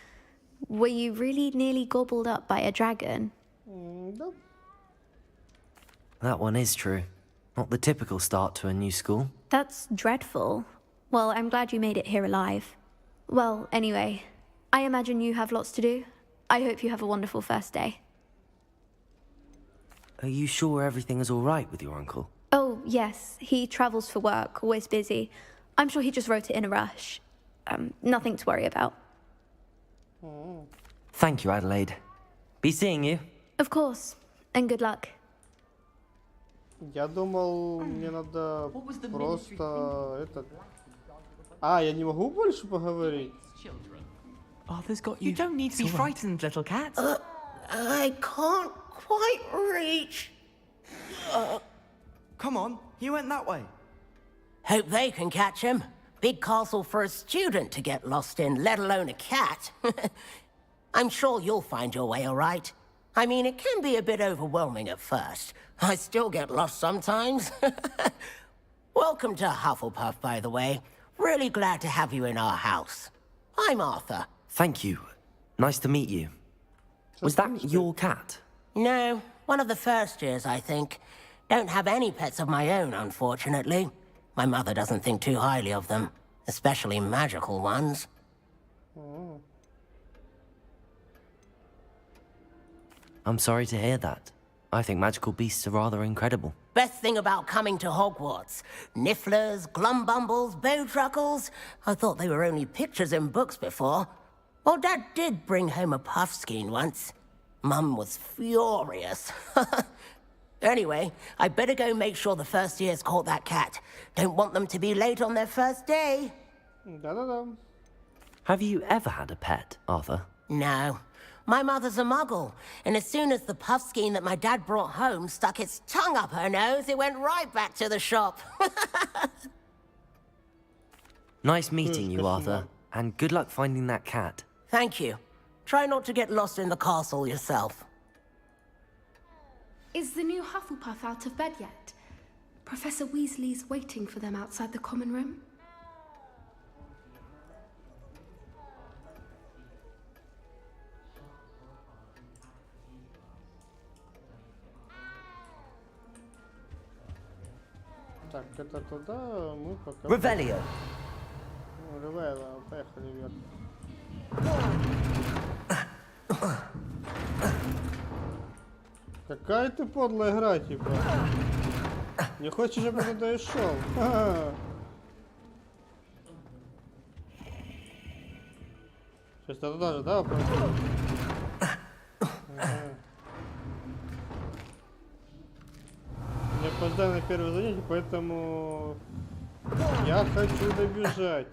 [SPEAKER 14] Were you really nearly gobbled up by a dragon?
[SPEAKER 1] Nope.
[SPEAKER 3] That one is true. Not the typical start to a new school.
[SPEAKER 14] That's dreadful. Well, I'm glad you made it here alive. Well, anyway, I imagine you have lots to do. I hope you have a wonderful first day.
[SPEAKER 3] Are you sure everything is all right with your uncle?
[SPEAKER 14] Oh, yes. He travels for work, always busy. I'm sure he just wrote it in a rush. Nothing to worry about.
[SPEAKER 3] Thank you, Adelaide. Be seeing you.
[SPEAKER 14] Of course. And good luck.
[SPEAKER 1] Я думал, мне надо просто этот... А, я не могу больше поговорить?
[SPEAKER 15] Arthur's got you. You don't need to be frightened, little cat.
[SPEAKER 11] I can't quite reach.
[SPEAKER 15] Come on, he went that way.
[SPEAKER 16] Hope they can catch him. Big castle for a student to get lost in, let alone a cat. I'm sure you'll find your way all right. I mean, it can be a bit overwhelming at first. I still get lost sometimes. Welcome to Hufflepuff, by the way. Really glad to have you in our house. I'm Arthur.
[SPEAKER 3] Thank you. Nice to meet you. Was that your cat?
[SPEAKER 16] No, one of the first years, I think. Don't have any pets of my own, unfortunately. My mother doesn't think too highly of them, especially magical ones.
[SPEAKER 3] I'm sorry to hear that. I think magical beasts are rather incredible.
[SPEAKER 16] Best thing about coming to Hogwarts. Nifflers, glumbumbles, bowtruckles. I thought they were only pictures in books before. Well, Dad did bring home a puffskein once. Mum was furious. Anyway, I better go make sure the first years caught that cat. Don't want them to be late on their first day.
[SPEAKER 1] Da-da-da.
[SPEAKER 3] Have you ever had a pet, Arthur?
[SPEAKER 16] No. My mother's a muggle, and as soon as the puffskein that my dad brought home stuck its tongue up her nose, it went right back to the shop.
[SPEAKER 3] Nice meeting you, Arthur, and good luck finding that cat.
[SPEAKER 16] Thank you. Try not to get lost in the castle yourself.
[SPEAKER 17] Is the new Hufflepuff out of bed yet? Professor Weasley's waiting for them outside the common room.
[SPEAKER 1] Так, это туда, мы пока...
[SPEAKER 3] Revelio.
[SPEAKER 1] Ревелио, поехали вверх. Какая ты подлая игра, типа. Не хочешь, чтобы я туда и шел? Сейчас туда же, да? Я опоздаю на первое занятие, поэтому я хочу добежать.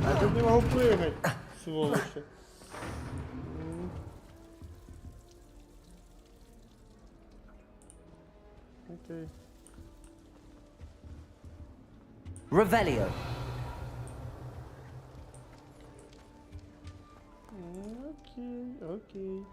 [SPEAKER 1] Я тут не могу прыгать, сволочи. Окей.
[SPEAKER 3] Revelio.
[SPEAKER 1] Окей, окей.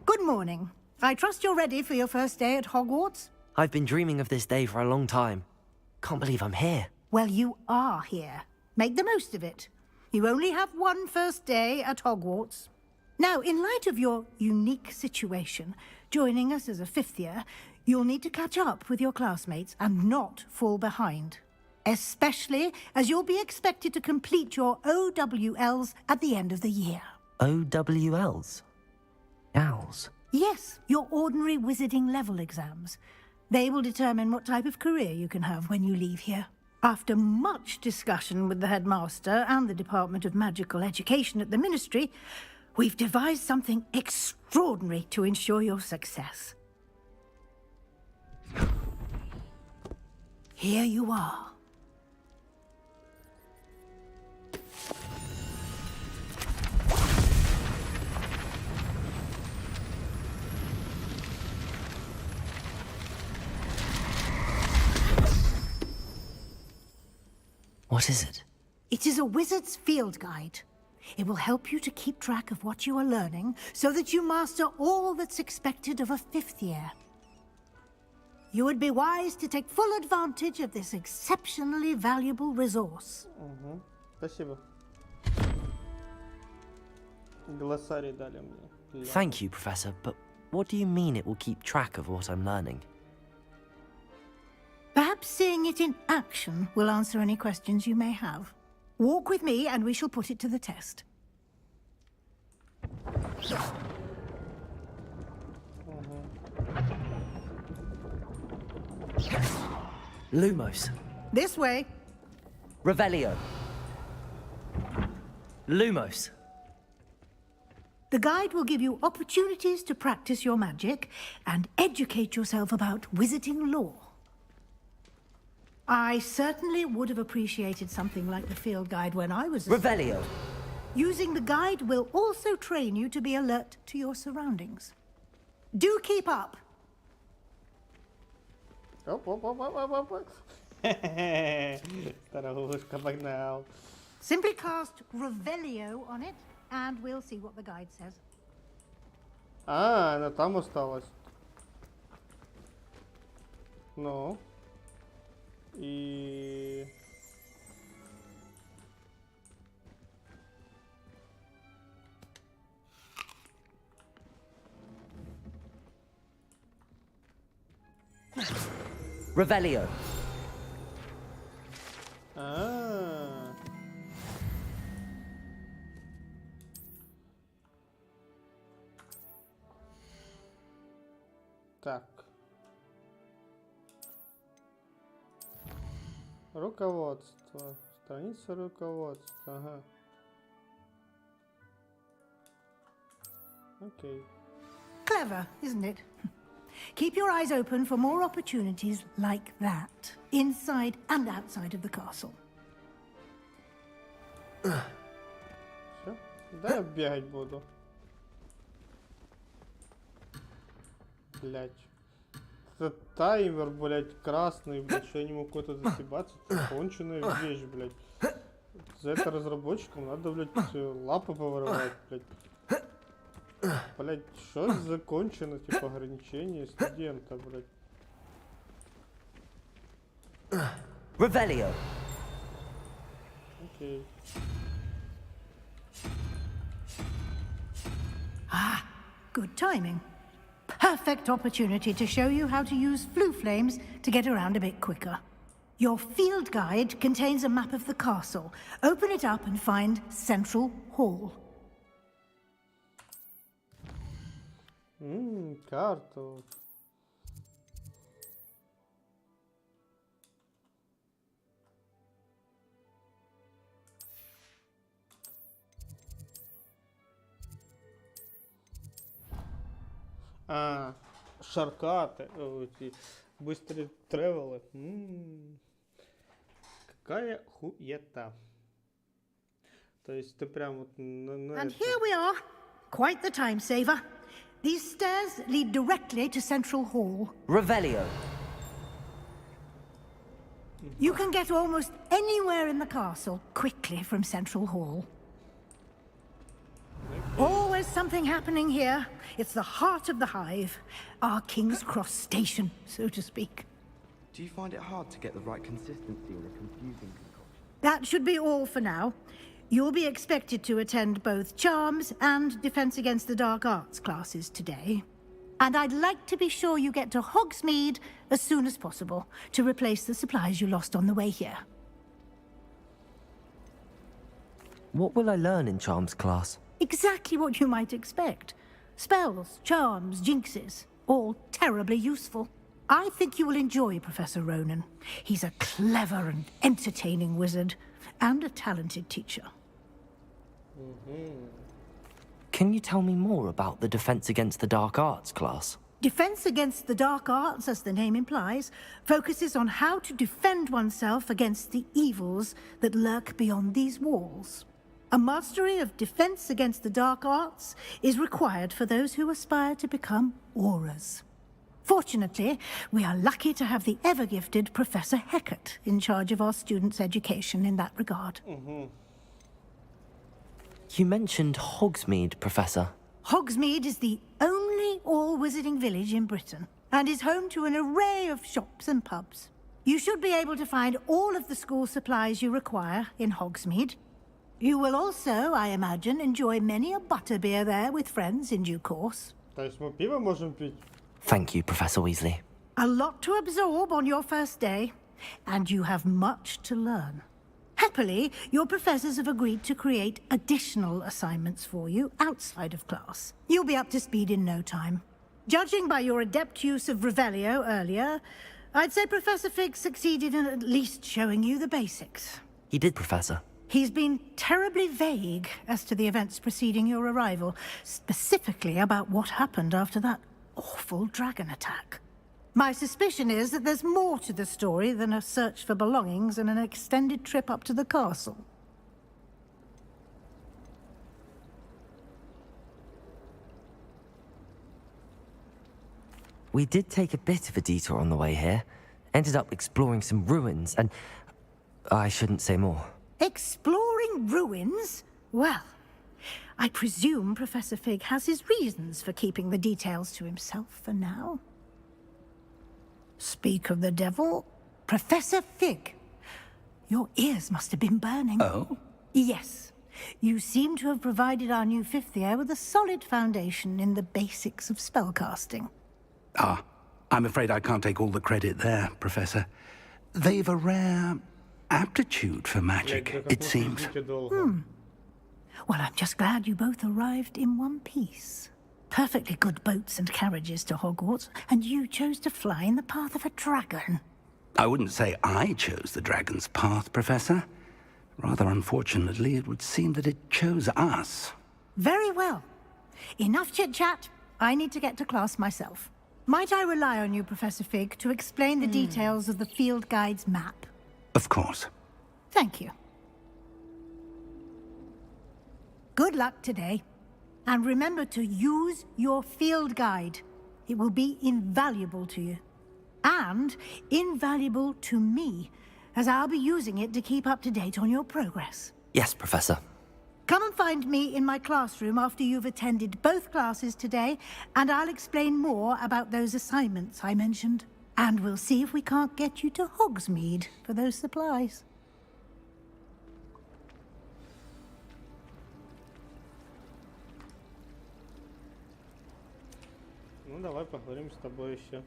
[SPEAKER 10] Good morning. I trust you're ready for your first day at Hogwarts?
[SPEAKER 3] I've been dreaming of this day for a long time. Can't believe I'm here.
[SPEAKER 10] Well, you are here. Make the most of it. You only have one first day at Hogwarts. Now, in light of your unique situation, joining us as a fifth year, you'll need to catch up with your classmates and not fall behind. Especially as you'll be expected to complete your OWLs at the end of the year.
[SPEAKER 3] OWLs? Owls?
[SPEAKER 10] Yes, your ordinary wizarding level exams. They will determine what type of career you can have when you leave here. After much discussion with the headmaster and the Department of Magical Education at the Ministry, we've devised something extraordinary to ensure your success. Here you are.
[SPEAKER 3] What is it?
[SPEAKER 10] It is a wizard's field guide. It will help you to keep track of what you are learning so that you master all that's expected of a fifth year. You would be wise to take full advantage of this exceptionally valuable resource.
[SPEAKER 1] Спасибо. Глоссарий дали мне.
[SPEAKER 3] Thank you, Professor, but what do you mean it will keep track of what I'm learning?
[SPEAKER 10] Perhaps seeing it in action will answer any questions you may have. Walk with me and we shall put it to the test.
[SPEAKER 3] Lumos.
[SPEAKER 10] This way.
[SPEAKER 3] Revelio. Lumos.
[SPEAKER 10] The guide will give you opportunities to practice your magic and educate yourself about wizarding lore. I certainly would have appreciated something like the field guide when I was a
[SPEAKER 3] Revelio.
[SPEAKER 10] Using the guide will also train you to be alert to your surroundings. Do keep up.
[SPEAKER 1] Староушка погнал.
[SPEAKER 10] Simply cast Revelio on it, and we'll see what the guide says.
[SPEAKER 1] А, она там осталась. Ну. И...
[SPEAKER 3] Revelio.
[SPEAKER 1] А. Так. Руководство. Страница руководства. Ага. Окей.
[SPEAKER 10] Clever, isn't it? Keep your eyes open for more opportunities like that, inside and outside of the castle.
[SPEAKER 1] Все? Да, я бегать буду. Блять. Это таймер, блять, красный, блять, что я не могу куда-то засебаться. Это конченая вещь, блять. За это разработчикам надо, блять, лапы поворовать, блять. Блять, что за кончено, типа, ограничение студента, блять.
[SPEAKER 3] Revelio.
[SPEAKER 1] Окей.
[SPEAKER 10] Ah, good timing. Perfect opportunity to show you how to use flue flames to get around a bit quicker. Your field guide contains a map of the castle. Open it up and find Central Hall.
[SPEAKER 1] Карту. А, шаркаты, эти быстрые тревелы. Какая хуета. То есть ты прям вот
[SPEAKER 10] And here we are. Quite the time saver. These stairs lead directly to Central Hall.
[SPEAKER 3] Revelio.
[SPEAKER 10] You can get almost anywhere in the castle quickly from Central Hall. Always is something happening here. It's the heart of the hive. Our King's Cross station, so to speak.
[SPEAKER 18] Do you find it hard to get the right consistency in a confusing concoction?
[SPEAKER 10] That should be all for now. You'll be expected to attend both Charms and Defense Against the Dark Arts classes today. And I'd like to be sure you get to Hogsmeade as soon as possible to replace the supplies you lost on the way here.
[SPEAKER 3] What will I learn in Charms class?
[SPEAKER 10] Exactly what you might expect. Spells, charms, jinxes, all terribly useful. I think you will enjoy Professor Ronan. He's a clever and entertaining wizard, and a talented teacher.
[SPEAKER 3] Can you tell me more about the Defense Against the Dark Arts class?
[SPEAKER 10] Defense Against the Dark Arts, as the name implies, focuses on how to defend oneself against the evils that lurk beyond these walls. A mastery of Defense Against the Dark Arts is required for those who aspire to become auras. Fortunately, we are lucky to have the ever-gifted Professor Hecat in charge of our students' education in that regard.
[SPEAKER 3] You mentioned Hogsmeade, Professor.
[SPEAKER 10] Hogsmeade is the only all-wizarding village in Britain, and is home to an array of shops and pubs. You should be able to find all of the school supplies you require in Hogsmeade. You will also, I imagine, enjoy many a butterbeer there with friends in due course.
[SPEAKER 3] Thank you, Professor Weasley.
[SPEAKER 10] A lot to absorb on your first day, and you have much to learn. Happily, your professors have agreed to create additional assignments for you outside of class. You'll be up to speed in no time. Judging by your adept use of Revelio earlier, I'd say Professor Fig succeeded in at least showing you the basics.
[SPEAKER 3] He did, Professor.
[SPEAKER 10] He's been terribly vague as to the events preceding your arrival, specifically about what happened after that awful dragon attack. My suspicion is that there's more to the story than a search for belongings and an extended trip up to the castle.
[SPEAKER 3] We did take a bit of a detour on the way here. Ended up exploring some ruins, and I shouldn't say more.
[SPEAKER 10] Exploring ruins? Well, I presume Professor Fig has his reasons for keeping the details to himself for now. Speak of the devil, Professor Fig. Your ears must have been burning.
[SPEAKER 4] Oh?
[SPEAKER 10] Yes. You seem to have provided our new fifth year with a solid foundation in the basics of spellcasting.
[SPEAKER 4] Ah, I'm afraid I can't take all the credit there, Professor. They've a rare aptitude for magic, it seems.
[SPEAKER 10] Well, I'm just glad you both arrived in one piece. Perfectly good boats and carriages to Hogwarts, and you chose to fly in the path of a dragon.
[SPEAKER 4] I wouldn't say I chose the dragon's path, Professor. Rather unfortunately, it would seem that it chose us.
[SPEAKER 10] Very well. Enough chit-chat. I need to get to class myself. Might I rely on you, Professor Fig, to explain the details of the field guide's map?
[SPEAKER 4] Of course.
[SPEAKER 10] Thank you. Good luck today. And remember to use your field guide. It will be invaluable to you. And invaluable to me, as I'll be using it to keep up to date on your progress.
[SPEAKER 3] Yes, Professor.
[SPEAKER 10] Come and find me in my classroom after you've attended both classes today, and I'll explain more about those assignments I mentioned. And we'll see if we can't get you to Hogsmeade for those supplies.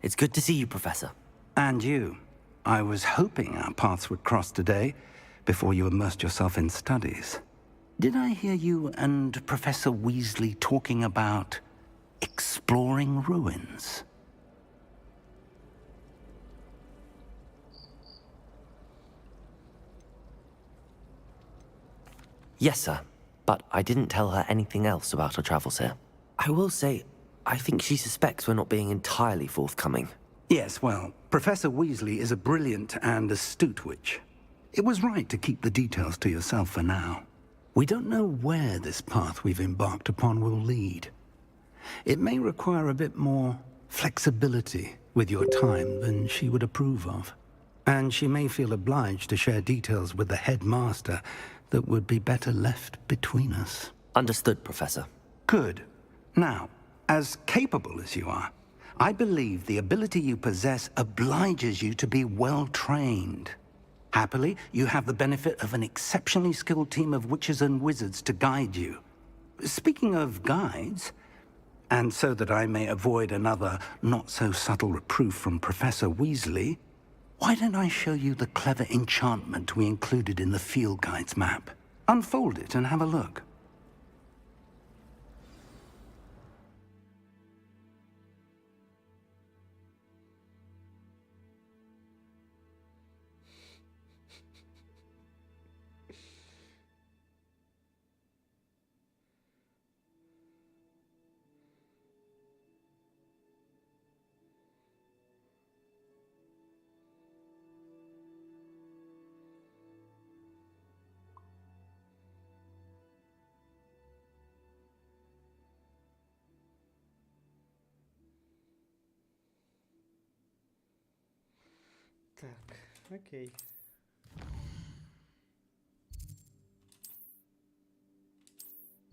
[SPEAKER 3] It's good to see you, Professor.
[SPEAKER 4] And you. I was hoping our paths would cross today, before you immersed yourself in studies. Did I hear you and Professor Weasley talking about exploring ruins?
[SPEAKER 3] Yes, sir. But I didn't tell her anything else about our travels here. I will say, I think she suspects we're not being entirely forthcoming.
[SPEAKER 4] Yes, well, Professor Weasley is a brilliant and astute witch. It was right to keep the details to yourself for now. We don't know where this path we've embarked upon will lead. It may require a bit more flexibility with your time than she would approve of. And she may feel obliged to share details with the headmaster that would be better left between us.
[SPEAKER 3] Understood, Professor.
[SPEAKER 4] Good. Now, as capable as you are, I believe the ability you possess obliges you to be well trained. Happily, you have the benefit of an exceptionally skilled team of witches and wizards to guide you. Speaking of guides, and so that I may avoid another not-so-subtle reproof from Professor Weasley, why don't I show you the clever enchantment we included in the field guide's map? Unfold it and have a look.
[SPEAKER 1] Так, окей.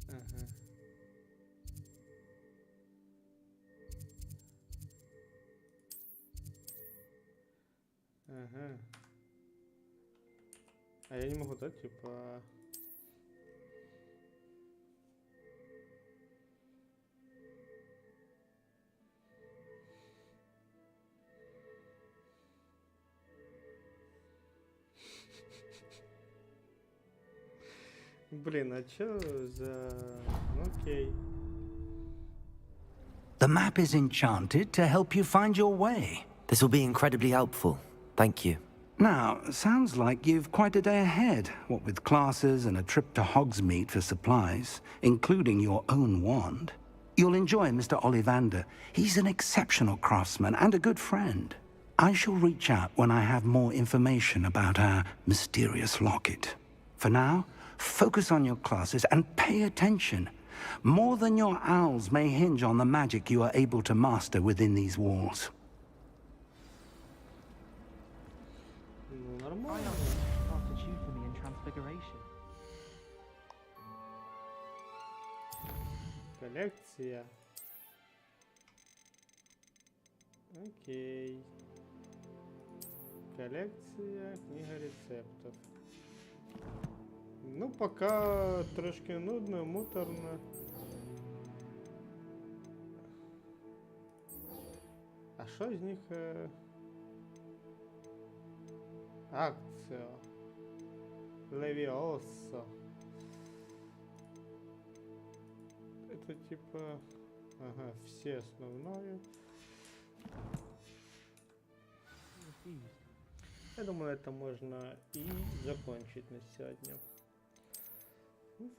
[SPEAKER 1] Ага. Ага. А я не могу, да, типа... Блин, а чё за... Окей.
[SPEAKER 4] The map is enchanted to help you find your way.
[SPEAKER 3] This will be incredibly helpful. Thank you.
[SPEAKER 4] Now, sounds like you've quite a day ahead, what with classes and a trip to Hogsmeade for supplies, including your own wand. You'll enjoy Mr. Ollivander. He's an exceptional craftsman and a good friend. I shall reach out when I have more information about our mysterious locket. For now, focus on your classes and pay attention. More than your owls may hinge on the magic you are able to master within these walls.
[SPEAKER 1] Нормально.
[SPEAKER 15] After tutor me in Transfiguration.
[SPEAKER 1] Коллекция. Окей. Коллекция, книга рецептов. Ну, пока трошки нудно, муторно. А що з них? Акція. Левіосо. Это типа... Ага, все основное. Я думаю, это можно и закончить на сегодня. Ну, в